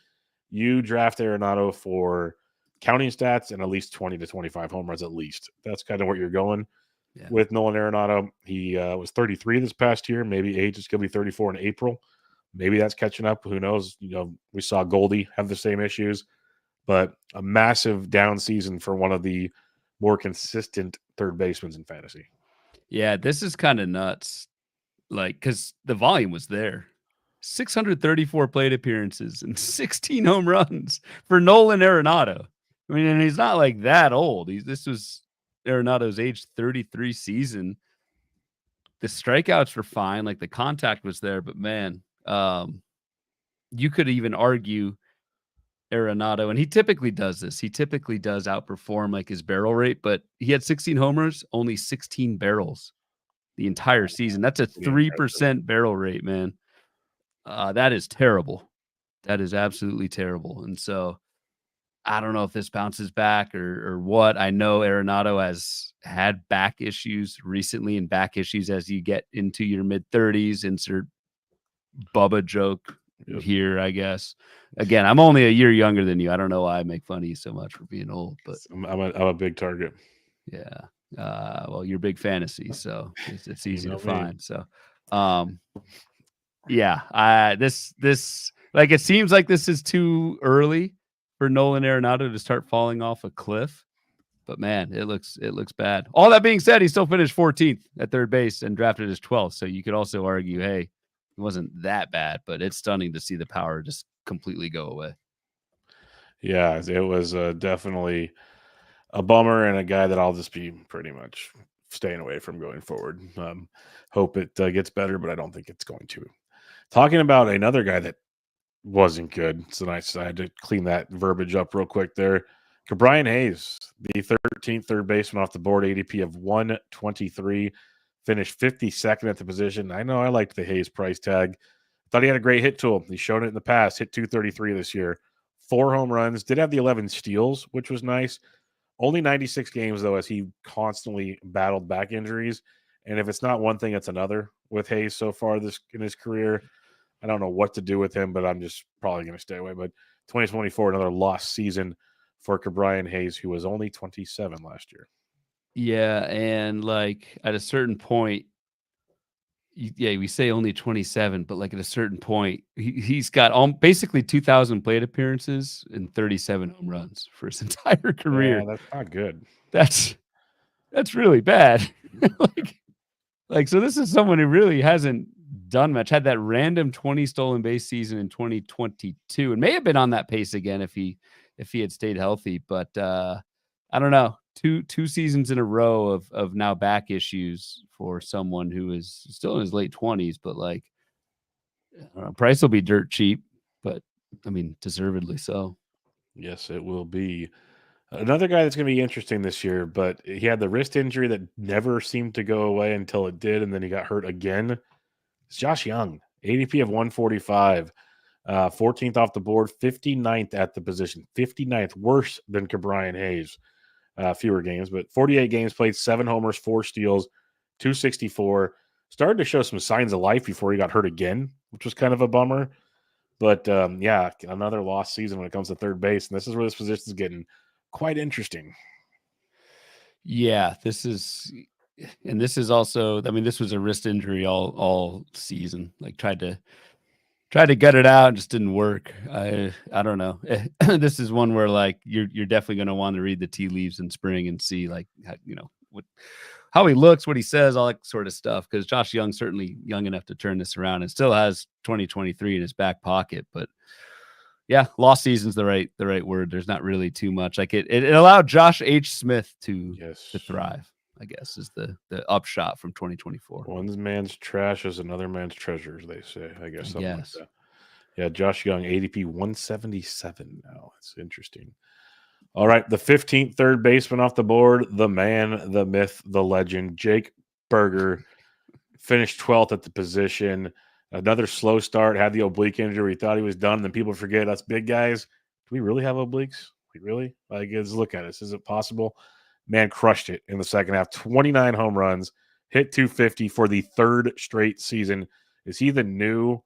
You draft Arenado for counting stats and at least 20 to 25 home runs at least. That's kind of what you're going with Nolan Arenado. He was 33 this past year. Maybe age is going to be 34 in April. Maybe that's catching up. Who knows? We saw Goldie have the same issues, but a massive down season for one of the more consistent third basemen in fantasy. Yeah, this is kind of nuts. Like, because the volume was there. 634 plate appearances and 16 home runs for Nolan Arenado. I mean, and he's not like that old. This was Arenado's age 33 season. The strikeouts were fine. Like the contact was there, but man, you could even argue Arenado, and he typically does this. He typically does outperform like his barrel rate, but he had 16 homers, only 16 barrels the entire season. That's a 3% barrel rate, man. That is terrible. That is absolutely terrible. And so I don't know if this bounces back or what. I know Arenado has had back issues recently, and back issues as you get into your mid-30s. Insert Bubba joke here, I guess. Again, I'm only a year younger than you. I don't know why I make fun of you so much for being old, but I'm a big target. Yeah. Well, you're big fantasy, so it's easy to find. So, yeah, this like it seems like this is too early for Nolan Arenado to start falling off a cliff. But man, it looks bad. All that being said, he still finished 14th at third base and drafted as 12th. So you could also argue, hey, it wasn't that bad, but it's stunning to see the power just completely go away. Yeah, it was definitely a bummer and a guy that I'll just be pretty much staying away from going forward. Hope it gets better, but I don't think it's going to. Talking about another guy that wasn't good. So I had to clean that verbiage up real quick there. Brian Hayes, the 13th third baseman off the board, ADP of 123, finished 52nd at the position. I know I liked the Hayes price tag. Thought he had a great hit tool. He's shown it in the past. Hit 233 this year. 4 home runs. Did have the 11 steals, which was nice. Only 96 games, though, as he constantly battled back injuries. And if it's not one thing, it's another with Hayes so far in his career. I don't know what to do with him, but I'm just probably going to stay away. But 2024, another lost season for Brian Hayes, who was only 27 last year. Yeah, and like at a certain point, we say only 27, but like at a certain point, he's got basically 2,000 plate appearances and 37 home runs for his entire career. Yeah, that's not good. That's really bad. like so this is someone who really hasn't done much. Had that random 20 stolen base season in 2022 and may have been on that pace again if he had stayed healthy, but I don't know. Two seasons in a row of now back issues for someone who is still in his late 20s, but like price will be dirt cheap, but I mean deservedly so. Yes, it will be. Another guy that's going to be interesting this year, but he had the wrist injury that never seemed to go away until it did, and then he got hurt again. It's Josh Young, ADP of 145, 14th off the board, 59th at the position, 59th, worse than Brian Hayes. Fewer games, but 48 games played, 7 homers, 4 steals, 264. Started to show some signs of life before he got hurt again, which was kind of a bummer. But yeah, another lost season when it comes to third base, and this is where this position is getting quite interesting. Yeah, this is also, I mean, this was a wrist injury all season. Like tried to Tried to gut it out, just didn't work. I don't know. This is one where like you're definitely going to want to read the tea leaves in spring and see like how he looks, what he says, all that sort of stuff. Because Josh Young's certainly young enough to turn this around and still has 2023 in his back pocket. But yeah, lost season's the right word. There's not really too much. Like it allowed Josh H. Smith to thrive, I guess, is the upshot from 2024. One man's trash is another man's treasure, as they say. I guess something like Yes. that. Yeah, Josh Young, ADP 177 now. It's interesting. All right, the 15th third baseman off the board, the man, the myth, the legend, Jake Burger, finished 12th at the position. Another slow start, had the oblique injury. We thought he was done. Then people forget us big guys. Do we really have obliques? Like, really? Like, let's look at this. Is it possible? Man crushed it in the second half. 29 home runs, hit 250 for the third straight season. Is he the new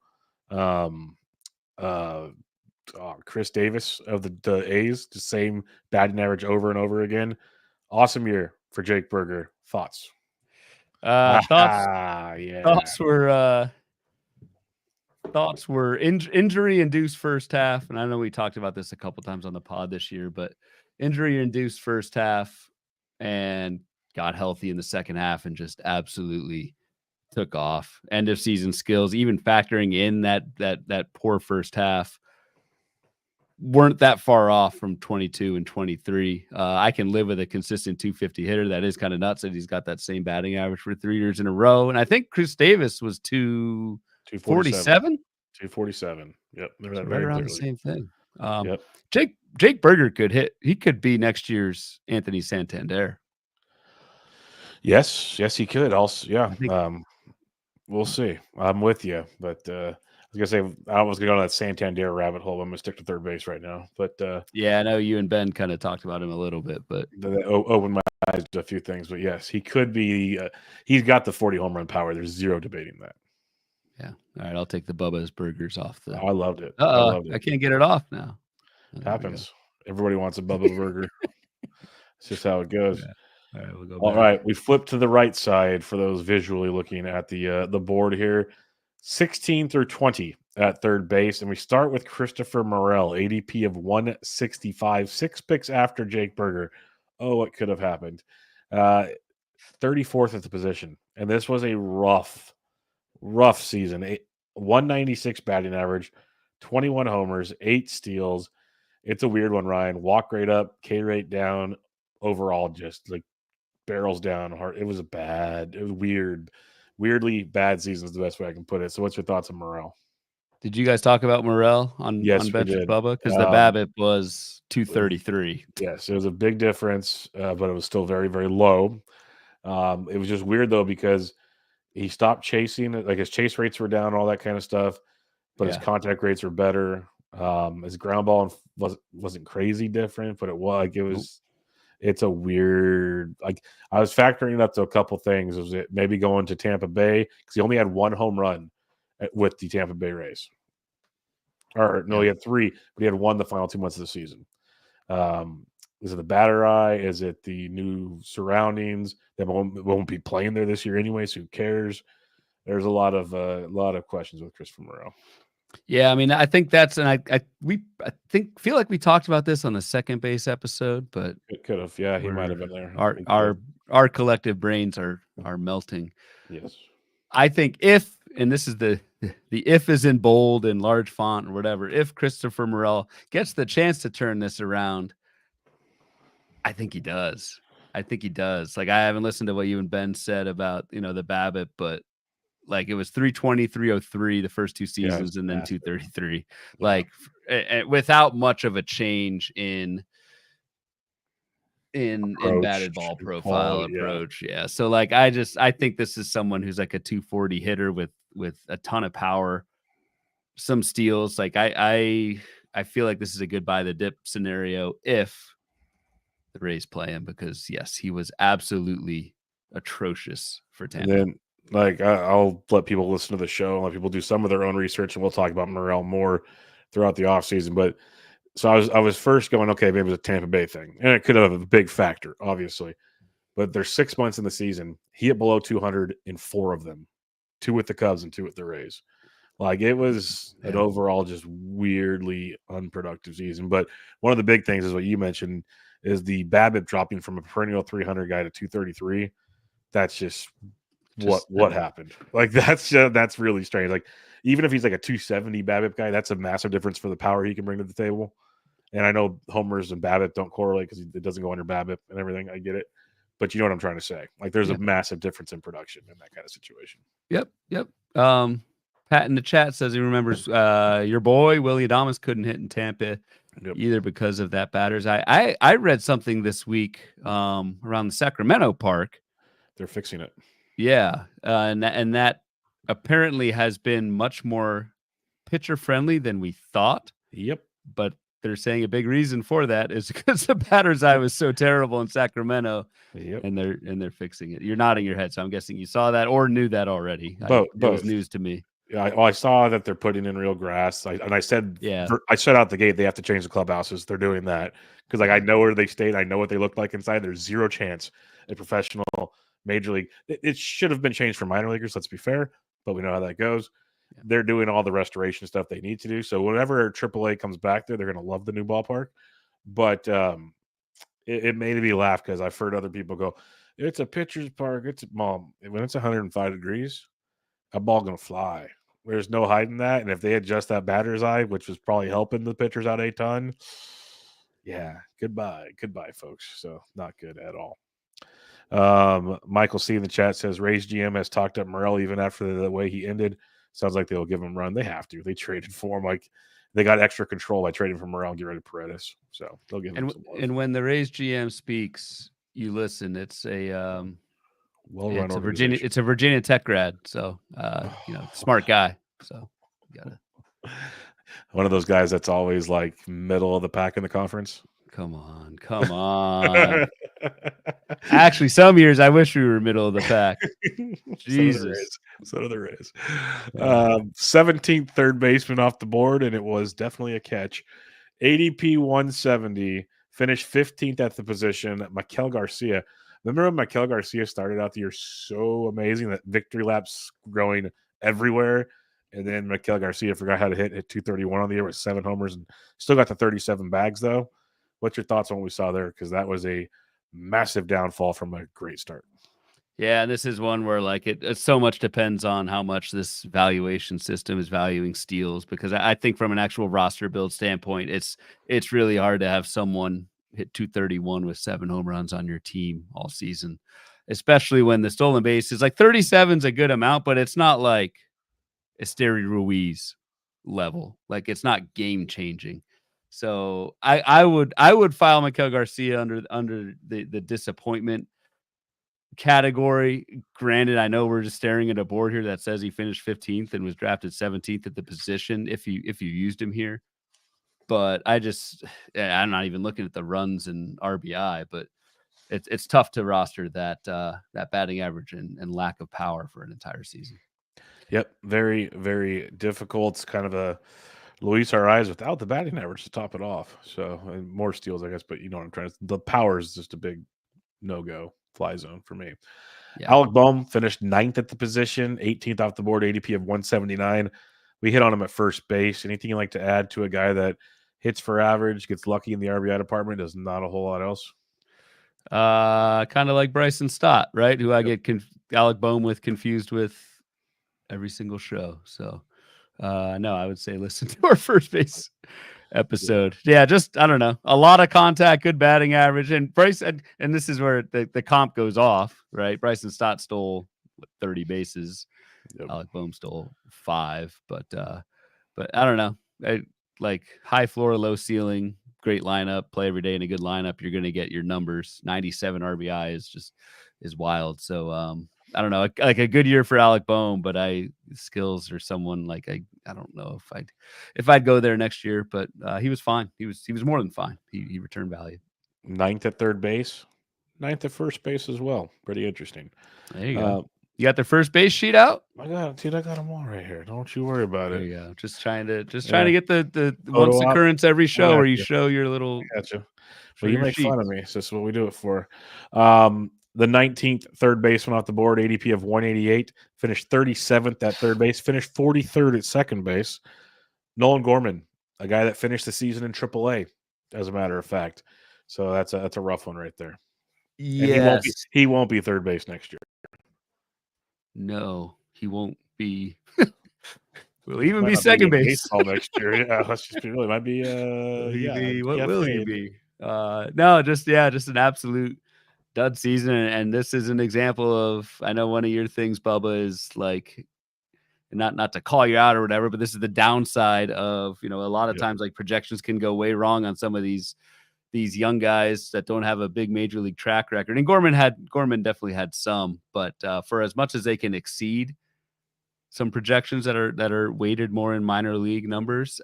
Chris Davis of the A's? The same batting average over and over again. Awesome year for Jake Burger. Thoughts? Thoughts Yeah. Thoughts were injury-induced first half, and I know we talked about this a couple times on the pod this year, but injury-induced first half and got healthy in the second half and just absolutely took off. End of season skills, even factoring in that poor first half, weren't that far off from 22 and 23. I can live with a consistent 250 hitter. That is kind of nuts that he's got that same batting average for 3 years in a row. And I think Chris Davis was 247. 247. Yep. So right around the same thing. Yep. Jake Burger could hit. He could be next year's Anthony Santander. Yes, he could. Also, yeah. We'll see. I'm with you, but I was gonna say I was gonna go to that Santander rabbit hole. I'm gonna stick to third base right now. But yeah, I know you and Ben kind of talked about him a little bit, but opened my eyes to a few things. But yes, he could be. He's got the 40 home run power. There's zero debating that. Yeah. All right, I'll take the Bubba's Burgers off the. I loved it. I can't get it off now. Happens. Everybody wants a Bubba burger. It's just how it goes. Yeah. All right, we'll go. All right, we flip to the right side for those visually looking at the board here. 16 through 20 at third base, and we start with Christopher Morel, ADP of 165, 6 picks after Jake Burger. Oh, what could have happened? 34th at the position, and this was a rough season. 196 batting average, 21 homers, 8 steals. It's a weird one, Ryan. Walk rate up, K rate down. Overall, just like barrels down hard. It was weirdly bad season is the best way I can put it. So what's your thoughts on Morel? Did you guys talk about Morel on Bench with Bubba? Because the BABIP was 233. Yes, it was a big difference, but it was still very, very low. It was just weird though because he stopped chasing it. Like his chase rates were down, all that kind of stuff, but his contact rates were better. His ground ball wasn't crazy different, but it's a weird, like I was factoring it up to a couple things. Was it maybe going to Tampa Bay because he only had 1 home run with the Tampa Bay Rays, or no, he had 3, but he had 1 the final 2 months of the season. Is it the batter eye? Is it the new surroundings? They won't be playing there this year anyway, so who cares? There's a lot of questions with Christopher Morel. Yeah, I mean, I think that's, and I feel like we talked about this on the second base episode, but it could have. Yeah, he might have been there. Our collective brains are melting. Yes, I think if, and this is the if is in bold and large font or whatever, if Christopher Morel gets the chance to turn this around, I think he does. Like I haven't listened to what you and Ben said about the BABIP, but like it was 320, 303 the first 2 seasons, and then 233. Yeah. Like without much of a change in batted ball profile approach. Yeah. So like I think this is someone who's like a 240 hitter with a ton of power, some steals. Like I feel like this is a good buy the dip scenario if the Rays play him, because yes, he was absolutely atrocious for Tampa. And then like I'll let people listen to the show and let people do some of their own research, and we'll talk about Morel more throughout the offseason. But so I was first going, okay, maybe it was a Tampa Bay thing, and it could have a big factor, obviously. But there's 6 months in the season. He hit below 200 in 4 of them, 2 with the Cubs and 2 with the Rays. Like it was an overall just weirdly unproductive season. But one of the big things is what you mentioned is the BABIP dropping from a perennial 300 guy to 233. That's just what happened. Like that's really strange. Like even if he's like a 270 BABIP guy, that's a massive difference for the power he can bring to the table. And I know homers and BABIP don't correlate because it doesn't go under BABIP and everything. I get it, but you know what I'm trying to say. Like there's a massive difference in production in that kind of situation. Yep. Pat in the chat says he remembers your boy Willie Adames couldn't hit in Tampa either because of that batter's eye. I read something this week around the Sacramento park. They're fixing it. Yeah, and that apparently has been much more pitcher friendly than we thought. Yep. But they're saying a big reason for that is because the batter's eye was so terrible in Sacramento. Yep. And they're fixing it. You're nodding your head, so I'm guessing you saw that or knew that already. Both. It was news to me. Yeah, I saw that they're putting in real grass. I said, I said out the gate they have to change the clubhouses. They're doing that because I know where they stayed. I know what they look like inside. There's zero chance a professional major league. It should have been changed for minor leaguers. Let's be fair, but we know how that goes. Yeah. They're doing all the restoration stuff they need to do. So whenever AAA comes back there, they're going to love the new ballpark. But it made me laugh because I've heard other people go, "It's a pitcher's park. It's mom. When it's 105 degrees, a ball going to fly." There's no hiding that. And if they adjust that batter's eye, which was probably helping the pitchers out a ton, goodbye, folks. So not good at all. Michael C in the chat says Rays GM has talked up Morel even after the way he ended. Sounds like they'll give him a run. They have to. They traded for him. Like they got extra control by trading for Morel and get rid of Paredes. So they'll give him some love. And when the Rays GM speaks, you listen. It's a well-run organization. It's a Virginia Tech grad, so smart guy. So you gotta. One of those guys that's always like middle of the pack in the conference. Come on. Actually, some years I wish we were middle of the pack. Jesus. So there is. 17th third baseman off the board, and it was definitely a catch. ADP 170, finished 15th at the position. Mikel Garcia. Remember when Mikel Garcia started out the year so amazing that victory laps growing everywhere? And then Mikel Garcia forgot how to hit 231 on the year with 7 homers and still got the 37 bags, though. What's your thoughts on what we saw there? Because that was a massive downfall from a great start. Yeah, and this is one where like it so much depends on how much this valuation system is valuing steals. Because I think from an actual roster build standpoint, it's really hard to have someone hit 231 with 7 home runs on your team all season, especially when the stolen base is like 37 is a good amount, but it's not like Esteury Ruiz level. Like it's not game changing. So I would file Mikel Garcia under the disappointment category. Granted, I know we're just staring at a board here that says he finished 15th and was drafted 17th at the position if you used him here. But I'm not even looking at the runs and RBI, but it's tough to roster that batting average and lack of power for an entire season. Yep, very, very difficult. It's kind of a Luis Ariz without the batting average to top it off. So and more steals, I guess, but you know what I'm trying to. The power is just a big no-go fly zone for me. Yeah. Alec Bohm finished 9th at the position, 18th off the board, ADP of 179. We hit on him at first base. Anything you'd like to add to a guy that hits for average, gets lucky in the RBI department, does not a whole lot else? Kind of like Bryson Stott, right? Who I get Alec Bohm confused with every single show. So no, I would say listen to our first base episode. Yeah, just I don't know. A lot of contact, good batting average. And Bryson, and this is where the comp goes off, right? Bryson Stott stole 30 bases. Yep. Alec Bohm stole 5, but I don't know. Like high floor, low ceiling, great lineup, play every day in a good lineup, you're going to get your numbers. 97 RBI is wild. So I don't know, like a good year for Alec Bohm, but skills or someone like I don't know if I'd go there next year, but he was fine. He was more than fine. He returned value. 9th at third base, 9th at first base as well. Pretty interesting. There you go. You got the first base sheet out? I got them all right here. Don't you worry about it. There you go. Just trying to get the once occurrence every show where you show your little. Gotcha. Well, you make fun of me. So this is what we do it for. the 19th third baseman off the board, ADP of 188, finished 37th at third base, finished 43rd at second base. Nolan Gorman, a guy that finished the season in AAA, as a matter of fact. So that's a rough one right there. And Yes. he won't be third base next year. No, he won't be. Will even Might be not second in base. baseball next year. Yeah, let's just be real. It might be What will he DFA. be? No, just an absolute dud season. And this is an example of, I know one of your things, Bubba, is like, not to call you out or whatever, but this is the downside of, a lot of times like projections can go way wrong on some of these young guys that don't have a big major league track record. And Gorman definitely had some, but for as much as they can exceed some projections that are weighted more in minor league numbers,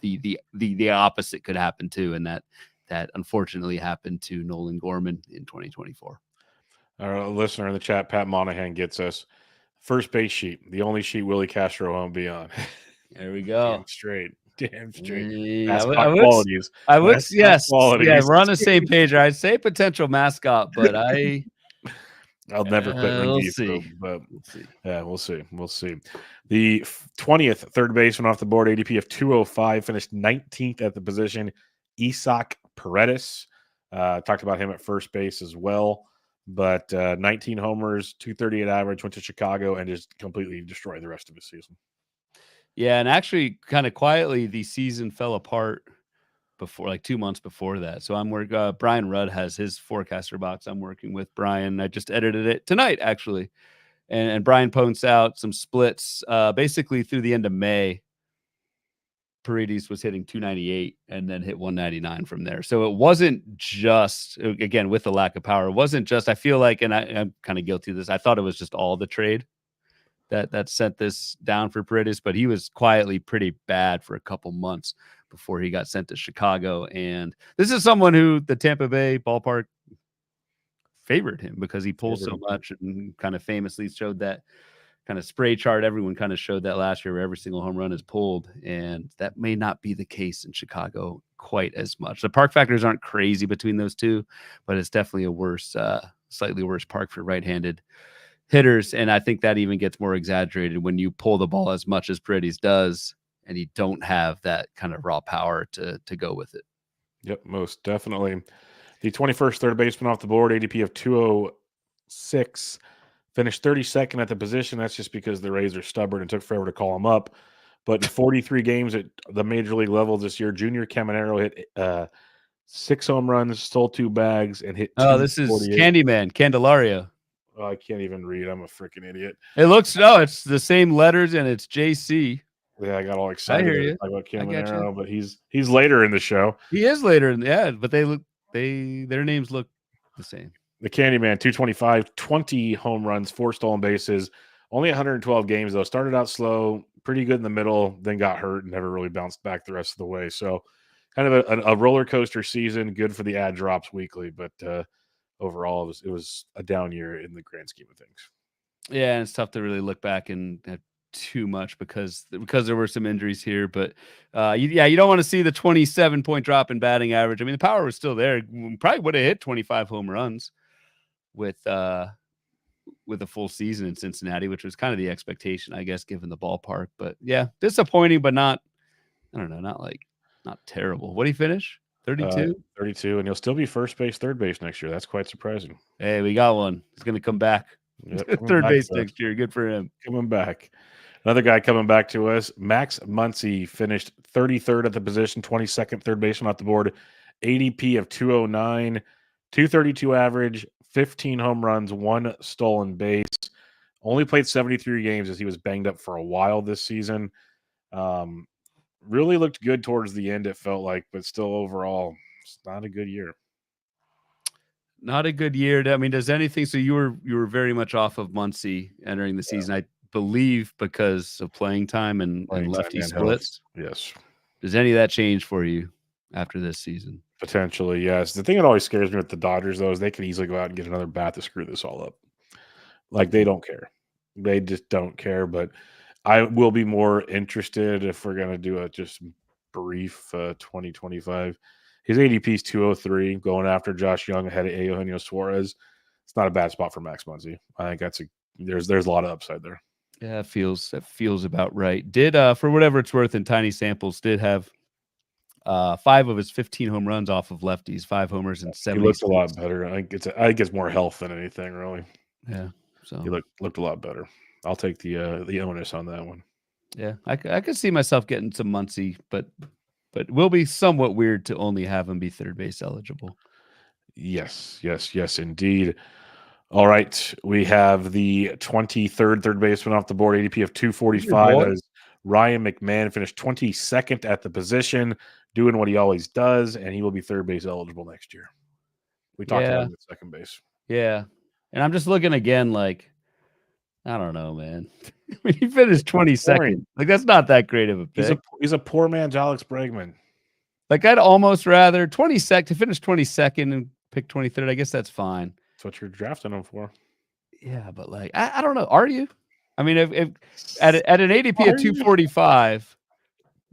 the opposite could happen too, and that unfortunately happened to Nolan Gorman in 2024. Our listener in the chat, Pat Monahan, gets us first base sheet, the only sheet Willie Castro won't be on. There we go. Damn straight. Yeah, mascot qualities. Yes, qualities. yeah, we're on the same page. I'd say potential mascot, but I'll never put Rengifo, but we'll see. Yeah, we'll see. We'll see. The 20th third baseman off the board, ADP of 205, finished 19th at the position. Isaac Paredes. Talked about him at first base as well. But 19 homers, 238 average, went to Chicago and just completely destroyed the rest of his season. Yeah, and actually kind of quietly, the season fell apart before, like 2 months before that. So I'm working, Brian Rudd has his forecaster box. I'm working with Brian. I just edited it tonight, actually. And Brian points out some splits. Basically, through the end of May, Paredes was hitting 298 and then hit 199 from there. So it wasn't just, again, with the lack of power, it wasn't just, I feel like, and I'm kind of guilty of this, I thought it was just all the trade that sent this down for Paredes, but he was quietly pretty bad for a couple months before he got sent to Chicago. And this is someone who the Tampa Bay ballpark favored him because he pulls so much, and kind of famously showed that kind of spray chart. Everyone kind of showed that last year where every single home run is pulled, and that may not be the case in Chicago quite as much. The park factors aren't crazy between those two, but it's definitely a slightly worse park for right-handed hitters. And I think that even gets more exaggerated when you pull the ball as much as Paredes does and you don't have that kind of raw power to go with it. Yep, most definitely. The 21st third baseman off the board, ADP of 206, finished 32nd at the position. That's just because the Rays are stubborn and took forever to call him up. But in 43 games at the major league level this year, Junior Caminero hit 6 home runs, stole 2 bags, and hit 2. Oh, this is Candyman, Candelario. Oh, I can't even read. I'm a freaking idiot. It's the same letters, and it's JC. Yeah, I got all excited. I hear you. About Caminero, but he's later in the show. He is later, but their names look the same. The Candyman, 225, 20 home runs, 4 stolen bases, only 112 games though. Started out slow, pretty good in the middle, then got hurt and never really bounced back the rest of the way. So kind of a roller coaster season, good for the ad drops weekly, but overall it was a down year in the grand scheme of things. Yeah, and it's tough to really look back and too much because there were some injuries here, but you don't want to see the 27-point drop in batting average. I mean, the power was still there. Probably would have hit 25 home runs with a full season in Cincinnati, which was kind of the expectation, I guess, given the ballpark. But yeah, disappointing, but not terrible. What did he finish? 32? 32, and he'll still be first base, third base next year. That's quite surprising. Hey, we got one. He's going to come back. Yep, third base next year. Good for him. Coming back. Another guy coming back to us, Max Muncy, finished 33rd at the position, 22nd third baseman off the board, ADP of 209, 232 average, 15 home runs, 1 stolen base. Only played 73 games as he was banged up for a while this season. Really looked good towards the end, it felt like, but still overall, it's not a good year. Not a good year. I mean, does anything? So you were very much off of Muncy entering the season, I believe, because of playing time and lefty splits. Yes. Does any of that change for you after this season? Potentially, yes. The thing that always scares me with the Dodgers, though, is they could easily go out and get another bat to screw this all up. Like, they don't care. They just don't care. But I will be more interested if we're going to do a just brief 2025. His ADP is 203, going after Josh Young ahead of Eugenio Suarez. it's not a bad spot for Max Muncy. I think there's a lot of upside there. Yeah, that feels about right. Did for whatever it's worth in tiny samples, did have 5 of his 15 home runs off of lefties, 5 homers and He 70. looked a lot better. I think it's more health than anything, really. Yeah, so He looked a lot better. I'll take the onus on that one. Yeah, I could see myself getting some Muncy, but it will be somewhat weird to only have him be third base eligible. Yes, indeed. All right, we have the 23rd third baseman off the board, ADP of 245. That is Ryan McMahon, finished 22nd at the position, doing what he always does, and he will be third base eligible next year. We talked about him at second base. Yeah, and I'm just looking again, like, I don't know, man. I mean, he finished 22nd. Like, that's not that great of a pick. He's a poor man's Alex Bregman. Like, I'd almost rather 22nd to finish 22nd and pick 23rd. I guess that's fine. That's what you're drafting him for. Yeah, but like, I don't know. Are you? I mean, if at an ADP of 245,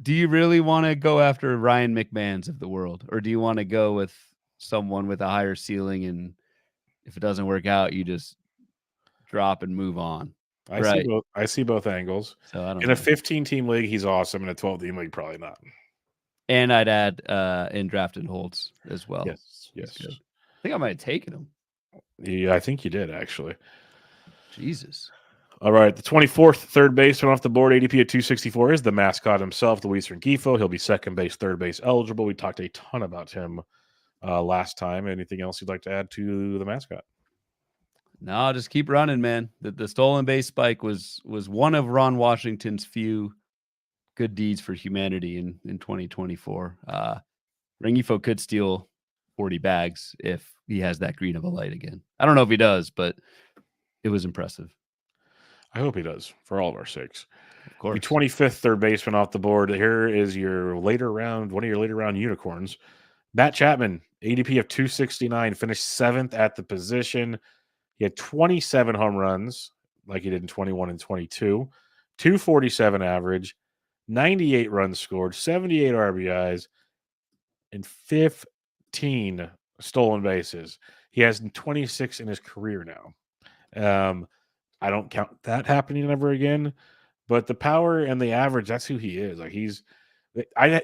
do you really want to go after Ryan McMahon's of the world, or do you want to go with someone with a higher ceiling, and if it doesn't work out, you just drop and move on? I see both angles. So I don't know. In a 15-team league, he's awesome. In a 12-team league, probably not. And I'd add in drafted holds as well. Yes. I think I might have taken him. Yeah, I think you did, actually. Jesus. All right, the 24th third baseman off the board, ADP at 264, is the mascot himself, Luis Rengifo. He'll be second base, third base eligible. We talked a ton about him last time. Anything else you'd like to add to the mascot? No, just keep running, man. The stolen base spike was one of Ron Washington's few good deeds for humanity in 2024. Rengifo could steal 40 bags if he has that green of a light again. I don't know if he does, but it was impressive. I hope he does, for all of our sakes. Of course. The 25th third baseman off the board. Here is your one of your later round unicorns. Matt Chapman, ADP of 269, finished 7th at the position. He had 27 home runs, like he did in 21 and 22, 247 average, 98 runs scored, 78 RBIs, and 15 stolen bases. He has 26 in his career now. I don't count that happening ever again, but the power and the average, that's who he is. Like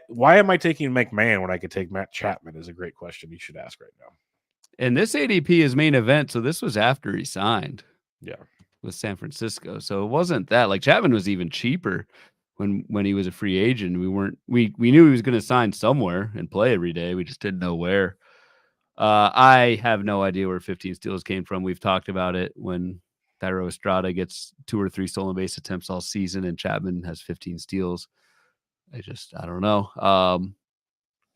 why am I taking McMahon when I could take Matt Chapman is a great question you should ask right now. And this ADP is main event, so this was after he signed. Yeah. With San Francisco. So it wasn't that. Like, Chapman was even cheaper when he was a free agent. We knew he was going to sign somewhere and play every day. We just didn't know where. I have no idea where 15 steals came from. We've talked about it when Thairo Estrada gets 2 or 3 stolen base attempts all season and Chapman has 15 steals. I don't know.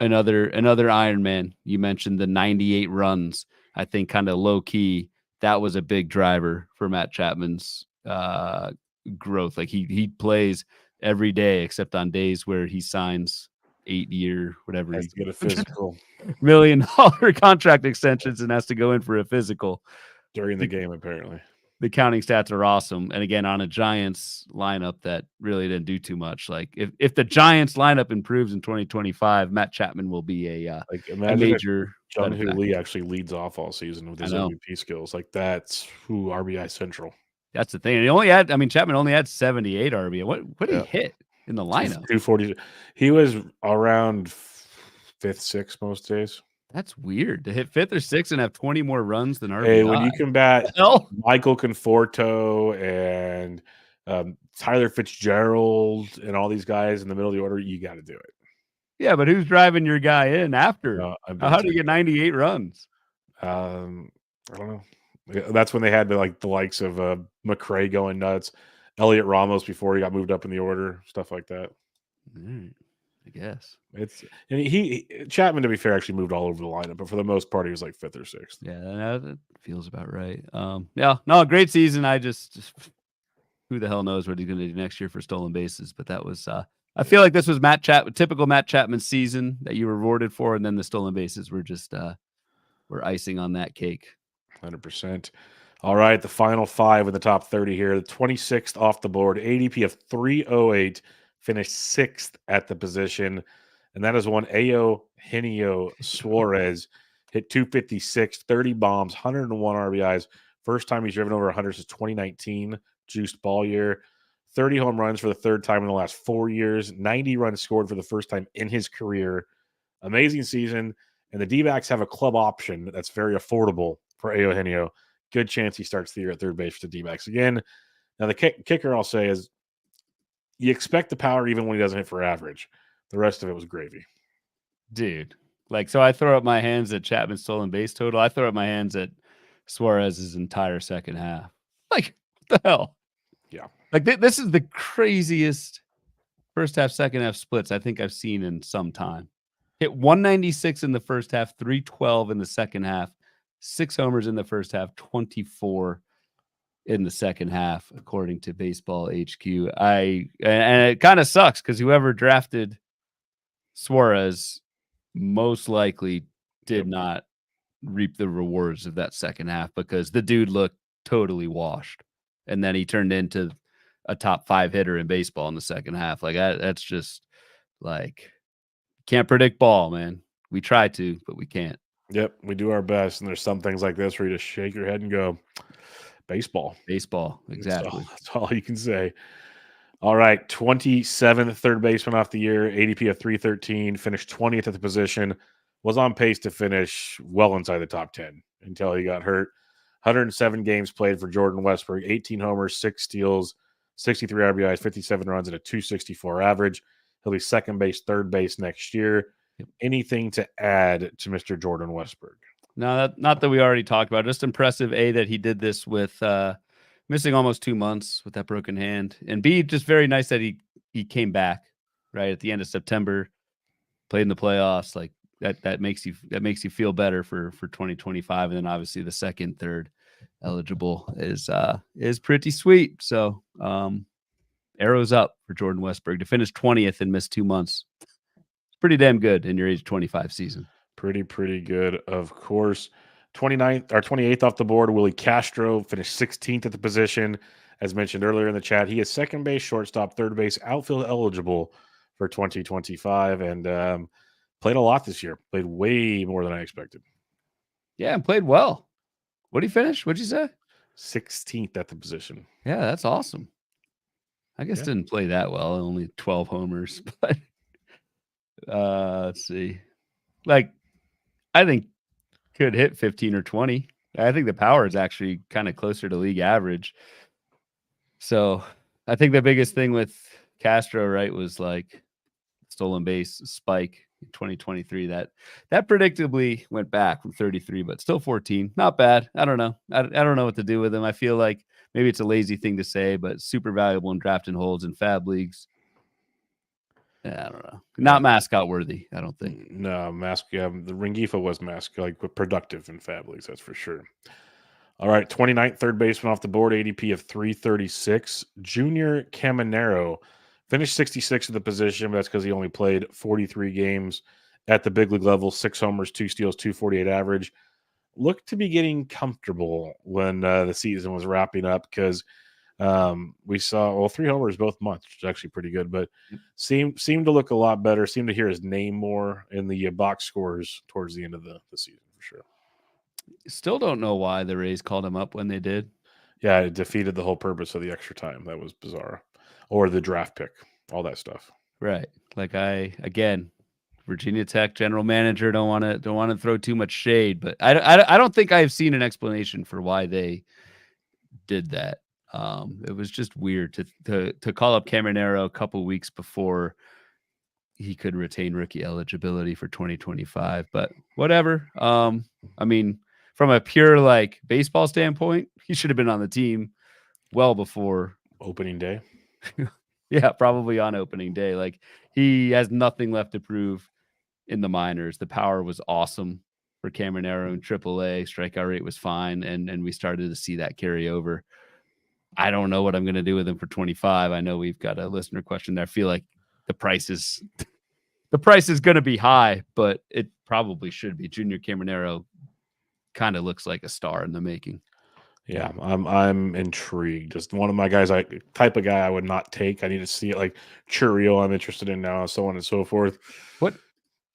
Another Iron Man. You mentioned the 98 runs. I think kind of low key, that was a big driver for Matt Chapman's growth. Like he plays every day except on days where he signs 8-year, whatever. Has to get a physical. $1 million contract extensions and has to go in for a physical. During the game, apparently. The counting stats are awesome. And again, on a Giants lineup that really didn't do too much. Like if the Giants lineup improves in 2025, Matt Chapman will be a major. Jung Hoo Lee actually leads off all season with his MVP skills. Like that's who RBI central. That's the thing. And Chapman only had 78 RBI. What did he hit in the lineup? 240. He was around 5th, 6th most days. That's weird to hit 5th or 6th and have 20 more runs than RBI. Hey, when you combat Michael Conforto and Tyler Fitzgerald and all these guys in the middle of the order, you got to do it. Yeah, but who's driving your guy in after? How do you get 98 runs? I don't know. That's when they had the likes of McRae going nuts, Elliot Ramos before he got moved up in the order, stuff like that. I guess Chapman, to be fair, actually moved all over the lineup, but for the most part, he was like 5th or 6th. Yeah, that feels about right. Great season. I just who the hell knows what he's going to do next year for stolen bases, but that was. I feel like this was typical Matt Chapman season that you were rewarded for, and then the stolen bases were just were icing on that cake. 100%. All right, the final 5 in the top 30 here. The 26th off the board, ADP of 308, finished 6th at the position, and that is one Eugenio Suarez. hit 256, 30 bombs, 101 RBIs. First time he's driven over 100 since 2019, juiced ball year. 30 home runs for the third time in the last 4 years. 90 runs scored for the first time in his career. Amazing season. And the D-backs have a club option that's very affordable for Eugenio. Good chance he starts the year at third base for the D-backs again. Now, the kicker I'll say is you expect the power even when he doesn't hit for average. The rest of it was gravy. Dude. Like, so I throw up my hands at Chapman's stolen base total. I throw up my hands at Suarez's entire second half. Like, what the hell? Yeah. Like, this is the craziest first half, second half splits I think I've seen in some time. Hit 196 in the first half, 312 in the second half, 6 homers in the first half, 24 in the second half, according to Baseball HQ. And it kind of sucks because whoever drafted Suarez most likely did not reap the rewards of that second half because the dude looked totally washed. And then he turned into a top 5 hitter in baseball in the second half. Like that's just like, can't predict ball, man. We try to, but we can't. Yep, we do our best. And there's some things like this where you just shake your head and go, baseball. Baseball, exactly. That's all you can say. All right, 27th third baseman off the year, ADP of 313, finished 20th at the position, was on pace to finish well inside the top 10 until he got hurt. 107 games played for Jordan Westburg, 18 homers, 6 steals, 63 RBIs, 57 runs, and a 264 average. He'll be second base, third base next year. Yep. Anything to add to Mr. Jordan Westburg? No, not that we already talked about. Just impressive, A, that he did this with missing almost 2 months with that broken hand, and B, just very nice that he came back right at the end of September, played in the playoffs. Like that makes you feel better for 2025, and then obviously the second, third eligible is pretty sweet. So arrows up for Jordan Westburg to finish 20th and miss 2 months. It's pretty damn good in your age 25 season. Pretty good, of course. 29th or 28th off the board, Willie Castro finished 16th at the position. As mentioned earlier in the chat, he is second base, shortstop, third base, outfield eligible for 2025, and played a lot this year. Played way more than I expected. Yeah, and played well. What did he finish? What'd you say? 16th at the position. Yeah, that's awesome. I guess didn't play that well. Only 12 homers, but let's see. Like, I think could hit 15 or 20. I think the power is actually kind of closer to league average. So I think the biggest thing with Castro, right, was like stolen base spike in 2023. That predictably went back from 33, but still 14. Not bad. I don't know. I don't know what to do with him. I feel like maybe it's a lazy thing to say, but super valuable in draft and holds and fab leagues. Yeah, I don't know. Not mascot worthy, I don't think. No, the Rengifo was like productive in fab leagues, that's for sure. All right, 29th third baseman off the board, ADP of 336. Junior Caminero finished 66 at the position, but that's because he only played 43 games at the big league level, 6 homers, 2 steals, 248 average. Looked to be getting comfortable when the season was wrapping up because we saw 3 homers both months, which is actually pretty good, but seemed to look a lot better. Seemed to hear his name more in the box scores towards the end of the season for sure. Still don't know why the Rays called him up when they did. Yeah, it defeated the whole purpose of the extra time. That was bizarre. Or the draft pick, all that stuff. Right. Like Virginia Tech general manager, don't want to throw too much shade, but I don't think I've seen an explanation for why they did that. It was just weird to call up Caminero a couple weeks before he could retain rookie eligibility for 2025, but whatever. I mean, from a pure like baseball standpoint, he should have been on the team well before opening day. Yeah, probably on opening day. Like he has nothing left to prove in the minors. The power was awesome for Caminero in AAA. Strikeout rate was fine, and we started to see that carry over. I don't know what I'm going to do with him for 25. I know we've got a listener question there. I feel like the price is going to be high, but it probably should be. Junior Caminero kind of looks like a star in the making. Yeah, I'm intrigued. Just one of my guys, type of guy I would not take. I need to see it. Like Churio, I'm interested in now, so on and so forth. What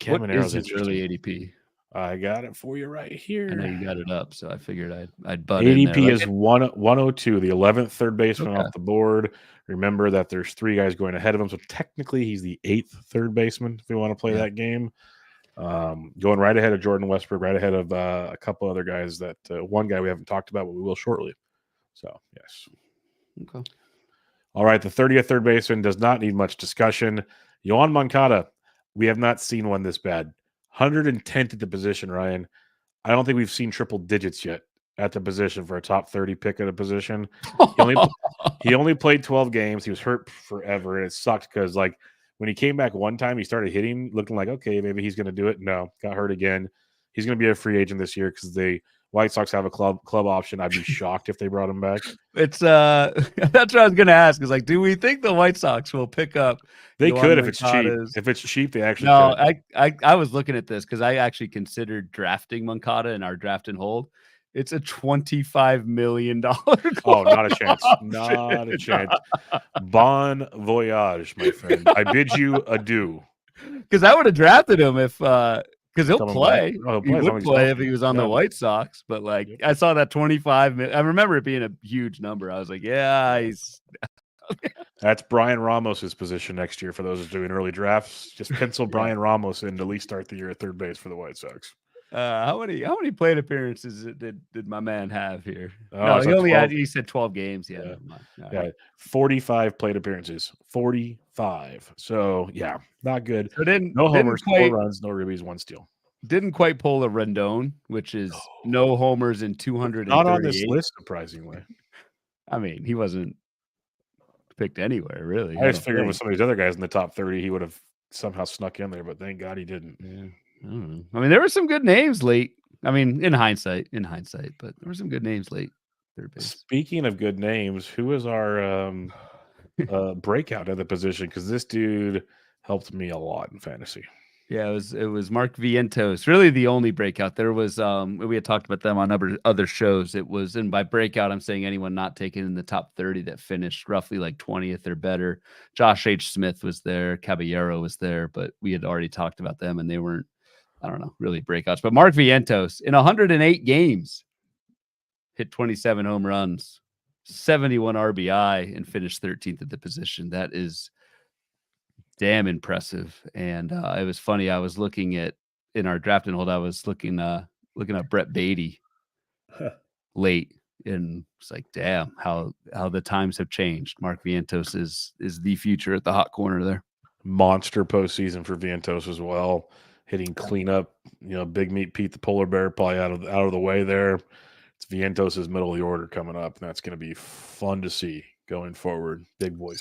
is his early ADP? I got it for you right here. I know you got it up, so I figured I'd butt in there. ADP is 102, the 11th third baseman Okay. off the board. Remember that there's 3 guys going ahead of him, so technically he's the 8th third baseman if we want to play that game. Going right ahead of Jordan Westbrook, right ahead of a couple other guys that one guy we haven't talked about, but we will shortly. So, yes. Okay. All right, the 30th third baseman does not need much discussion. Yohan Moncada, we have not seen one this bad. 110th at the position, Ryan. I don't think we've seen triple digits yet at the position for a top 30 pick at a position. He only played 12 games. He was hurt forever, and it sucked because, like, when he came back one time, he started hitting, looking like, okay, maybe he's going to do it. No, got hurt again. He's going to be a free agent this year because the White Sox have a club option. I'd be shocked if they brought him back. It's that's what I was going to ask. Is like, do we think the White Sox will pick up? They Yohan could if it's cheap. Moncada's- If it's cheap, they actually No, could. I was looking at this because I actually considered drafting Moncada in our draft and hold. It's a $25 million. Oh, not a chance. Not a chance. Bon voyage, my friend. I bid you adieu. Because I would have drafted him if because he'll Coming play. back. Oh, He he'll play as long would as he's play if healthy. he was on the Yeah. White Sox. But like, Yep. I saw that 25 million. I remember it being a huge number. I was like, yeah, he's That's Brian Ramos's position next year for those doing early drafts. Just pencil Brian Ramos in to at least start the year at third base for the White Sox. how many plate appearances did my man have here? Oh, No, so he only 12. had. He said 12 games. Yeah, Yeah. never mind. All Yeah, right. 45 plate appearances. 45. So, yeah, not good. So No homers, 4 runs, no ribbies, 1 steal. didn't quite pull a Rendon, which is no homers in 238. Not on this list, surprisingly. I mean, he wasn't picked anywhere, really. I just don't figured with think. some of these other guys in the top 30, he would have somehow snuck in there, but thank God he didn't. Yeah. I don't know. I mean, there were some good names late. I mean, in hindsight, but there were some good names late. Third base. Speaking of good names, who is our breakout at the position? Because this dude helped me a lot in fantasy. Yeah, it was Mark Vientos. Really, the only breakout. There was we had talked about them on other shows. It was, and by breakout, I'm saying anyone not taken in the top 30 that finished roughly like 20th or better. Josh H. Smith was there, Caballero was there, but we had already talked about them, and they weren't, I don't know, really breakouts. But Mark Vientos in 108 games hit 27 home runs, 71 RBI, and finished 13th at the position. That is damn impressive. And it was funny. I was looking at in our draft and hold. I was looking up Brett Beatty late, and it's like, damn, how the times have changed. Mark Vientos is the future at the hot corner there. Monster postseason for Vientos as well. Hitting cleanup, Big Meat Pete the polar bear probably out of the way there. It's Vientos' middle of the order coming up, and that's going to be fun to see going forward. Big boy.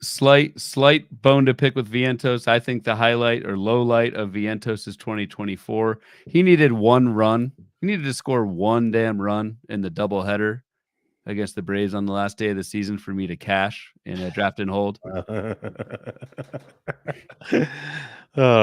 Slight bone to pick with Vientos. I think the highlight or low light of Vientos is 2024. He needed 1 run. He needed to score 1 damn run in the doubleheader against the Braves on the last day of the season for me to cash in a draft and hold. The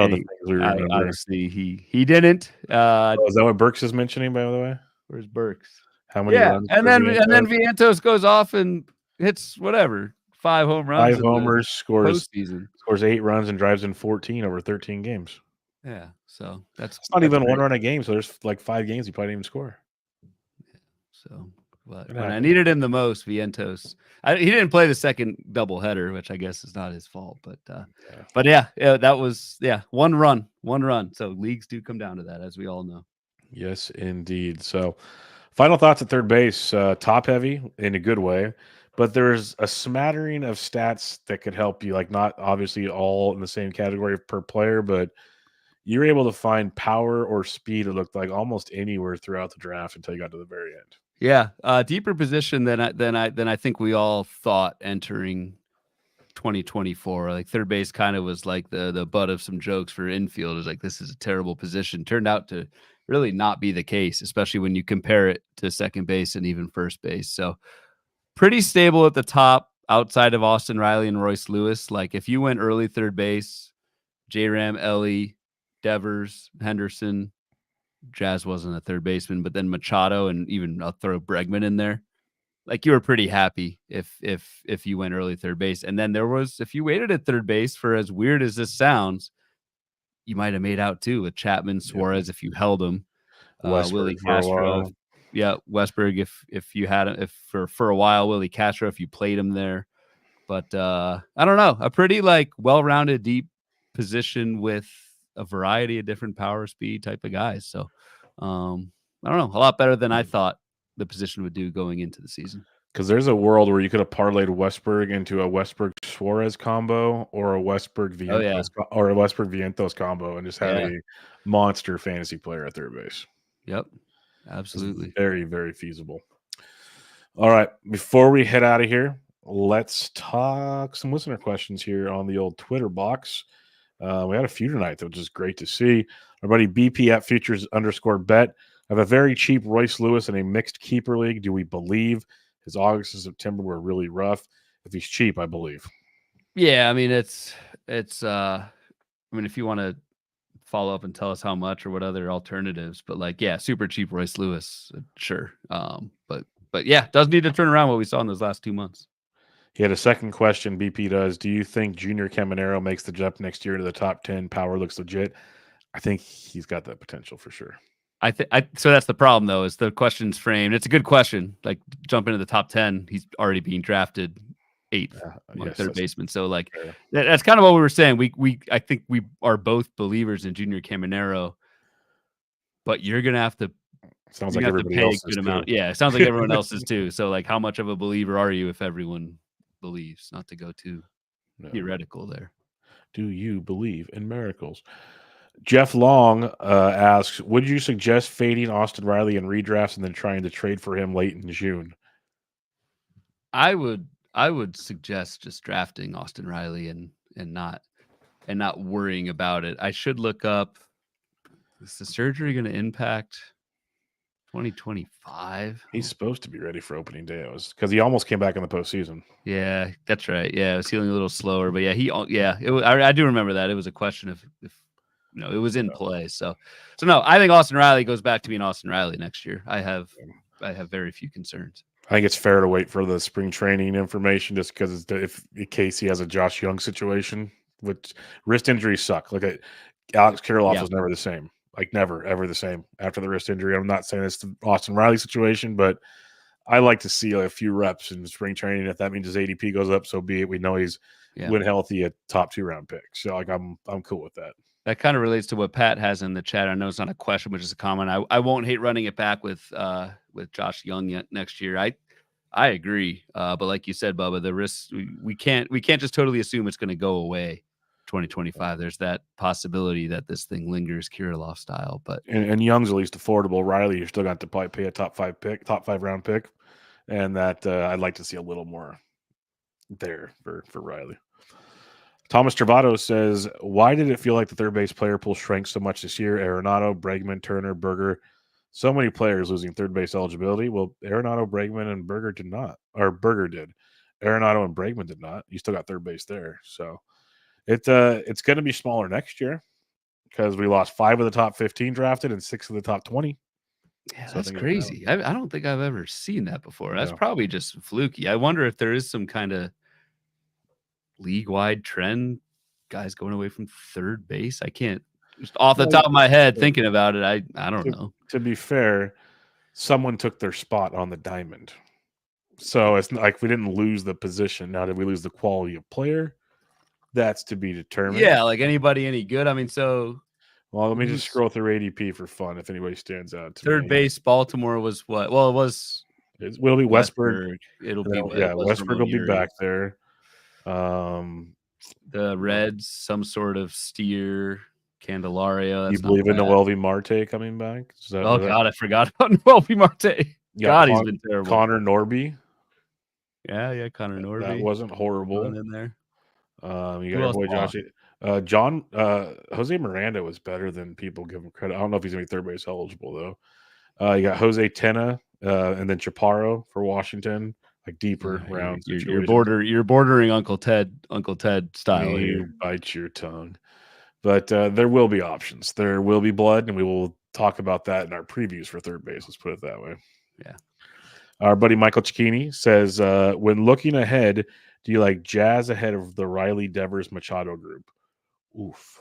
things we remember. Obviously, he didn't. Is that what Burks is mentioning, by the way? Where's Burks? How many runs? And then Vientos goes off and hits whatever 5 home runs. 5 homers, scores postseason. 8 runs, and drives in 14 over 13 games. Yeah, so that's not even great. 1 run a game. So there's like 5 games he probably didn't even score. So, but when I needed him the most, Vientos, he didn't play the second doubleheader, which I guess is not his fault. But yeah, that was 1 run. So leagues do come down to that, as we all know. Yes, indeed. So, final thoughts at third base. Top heavy in a good way, but there's a smattering of stats that could help you. Like, not obviously all in the same category per player, but you're able to find power or speed. It looked like almost anywhere throughout the draft until you got to the very end. Yeah, deeper position than I think we all thought entering 2024. Like third base kind of was like the butt of some jokes for infielders. Like, this is a terrible position. Turned out to really not be the case, especially when you compare it to second base and even first base. So pretty stable at the top outside of Austin Riley and Royce Lewis. Like if you went early third base, J-Ram, Ellie, Devers, Henderson, Jazz wasn't a third baseman, but then Machado, and even I'll throw Bregman in there. Like, you were pretty happy if you went early third base. And then there was, if you waited at third base, for as weird as this sounds, you might have made out too with Chapman, Suarez if you held them. Willie Westberg for a Castro, while. Westberg if you had him, for a while, Willie Castro if you played him there. But I don't know, a pretty like well-rounded deep position with a variety of different power speed type of guys. So I don't know, a lot better than I thought the position would do going into the season. Because there's a world where you could have parlayed Westberg into a Westberg Suarez combo or a Westberg Oh yeah, Vientos combo and just had yeah, a monster fantasy player at third base. yep, It's absolutely. very, very feasible. All right, before we head out of here, let's talk some listener questions here on the old Twitter box. We had a few tonight, which is great to see. Our buddy BP at Futures_bet. I have a very cheap Royce Lewis in a mixed keeper league. Do we believe his August and September were really rough? If he's cheap, I believe. Yeah, I mean it's I mean if you want to follow up and tell us how much or what other alternatives, but like yeah, super cheap Royce Lewis, sure. But yeah, does need to turn around what we saw in those last 2 months. He had a second question. BP does. Do you think Junior Caminero makes the jump next year to the top 10? Power looks legit. I think he's got that potential for sure. So that's the problem though, is the question's framed. It's a good question. Like jump into the top 10, he's already being drafted 8th among third baseman. So like that's kind of what we were saying. I think we are both believers in Junior Caminero, but you're gonna have to Sounds like everybody pay else a good is amount. too. Yeah, it sounds like everyone else is too. So like how much of a believer are you if everyone believes? Not to go too theoretical there. Do you believe in miracles? Jeff Long asks, would you suggest fading Austin Riley in redrafts and then trying to trade for him late in June? I would suggest just drafting Austin Riley and not worrying about it. I should look up, is the surgery going to impact 2025? He's supposed to be ready for opening day, because he almost came back in the postseason. Yeah, that's right. Yeah, it was healing a little slower, but yeah, I do remember that. It was a question of if it was in play. So no, I think Austin Riley goes back to being Austin Riley next year. I have very few concerns. I think it's fair to wait for the spring training information, just because in case he has a Josh Young situation, which wrist injuries suck. Like Alex Kirilloff was never the same. Like never, ever the same after the wrist injury. I'm not saying it's the Austin Riley situation, but I like to see a few reps in spring training. If that means his ADP goes up, so be it. We know he's when healthy a top 2 round pick. So like I'm cool with that. That kind of relates to what Pat has in the chat. I know it's not a question, but just a comment. I won't hate running it back with Josh Young next year. I agree. But like you said, Bubba, the risks we can't just totally assume it's going to go away 2025. There's that possibility that this thing lingers Kirilloff style. But and Young's at least affordable. Riley, you're still going to probably pay a top 5 round pick, and that I'd like to see a little more there for Riley. Thomas Travado says, why did it feel like the third base player pool shrank so much this year? Arenado, Bregman, Turner, Berger. So many players losing third base eligibility. Well, Arenado, Bregman, and Berger did not. Or Berger did. Arenado and Bregman did not. You still got third base there. So it's going to be smaller next year because we lost 5 of the top 15 drafted and 6 of the top 20. Yeah, so that's crazy. I don't think I've ever seen that before. That's probably just fluky. I wonder if there is some kind of league-wide trend, guys going away from third base. I can't just off the top of my head thinking about it. I don't know. To be fair, someone took their spot on the diamond. So it's not like we didn't lose the position. Now, did we lose the quality of player? That's to be determined. Yeah, like anybody any good? I mean, so well, let me just scroll through ADP for fun if anybody stands out to third me. Base, Baltimore was what? Well, it will be Westberg. It'll be Westberg will be back there. The Reds, some sort of Steer, Candelario. You believe in Noelvi Marte coming back? God, I forgot about Noelvi Marte. God, he's been terrible. Connor Norby. Yeah, Connor Norby. That wasn't horrible. In there. You got your boy Josh. Jose Miranda was better than people give him credit. I don't know if he's gonna be third base eligible though. You got Jose Tena, and then Chaparro for Washington. Like deeper rounds. You're bordering Uncle Ted style. You bite your tongue. But there will be options. There will be blood, and we will talk about that in our previews for third base. Let's put it that way. Yeah. Our buddy Michael Cicchini says, when looking ahead, do you like Jazz ahead of the Riley, Devers, Machado group? Oof.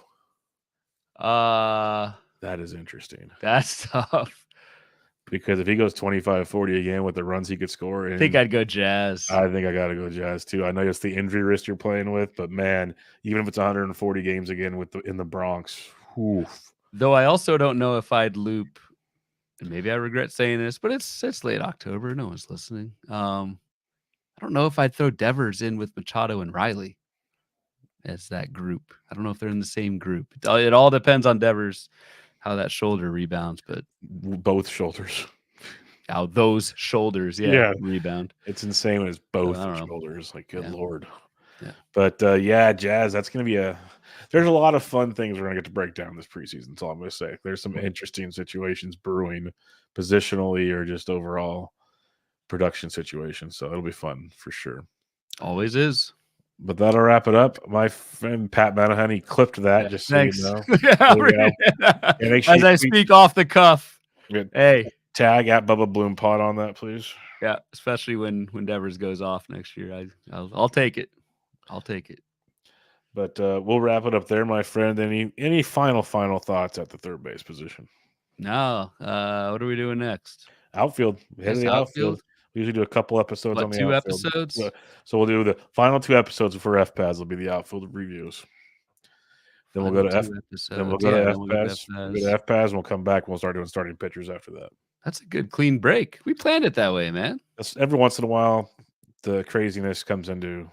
That is interesting. That's tough. Because if he goes 25-40 again with the runs he could score, I think I'd go Jazz. I think I got to go Jazz too. I know it's the injury risk you're playing with, but man, even if it's 140 games again in the Bronx, oof. Though I also don't know if I'd loop, and maybe I regret saying this, but it's late October. No one's listening. I don't know if I'd throw Devers in with Machado and Riley as that group. I don't know if they're in the same group. It all depends on Devers, how that shoulder rebounds, but both shoulders. How those shoulders, rebound. It's insane when it's both I don't know. shoulders. Like, good Lord. Yeah. But Jazz, that's going to be there's a lot of fun things we're going to get to break down this preseason. That's all I'm going to say. There's some interesting situations brewing positionally or just overall production situations. So it'll be fun for sure. Always is. But that'll wrap it up. My friend Pat Manahan, he clipped that just so thanks. you know. As I speak off the cuff. Hey. Tag at Bubba Bloom Pod on that, please. Yeah, especially when Devers goes off next year. I'll take it. I'll take it. But we'll wrap it up there, my friend. Any final thoughts at the third base position? No. What are we doing next? Outfield. Head of the outfield. We usually do a couple episodes on the outfield. 2 episodes? So we'll do the final 2 episodes for FPAS. Will be the outfield reviews. Then we'll go to FPAS. We'll go to FPAS, and we'll come back and we'll start doing starting pitchers after that. That's a good clean break. We planned it that way, man. Every once in a while, the craziness comes into,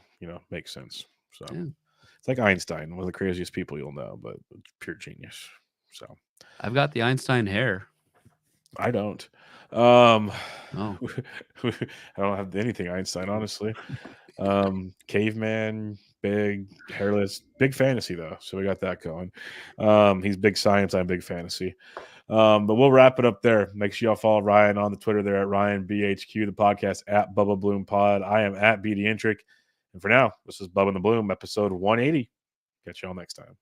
makes sense. So it's like Einstein, one of the craziest people you'll know, but pure genius. So I've got the Einstein hair. I don't. I don't have anything Einstein, honestly. Caveman, big, hairless, big fantasy though. So we got that going. He's big science, I'm big fantasy. But we'll wrap it up there. Make sure y'all follow Ryan on the Twitter there at RyanBHQ, the podcast at Bubba Bloom Pod. I am at BDintric. And for now, this is Bubba and the Bloom, episode 180. Catch y'all next time.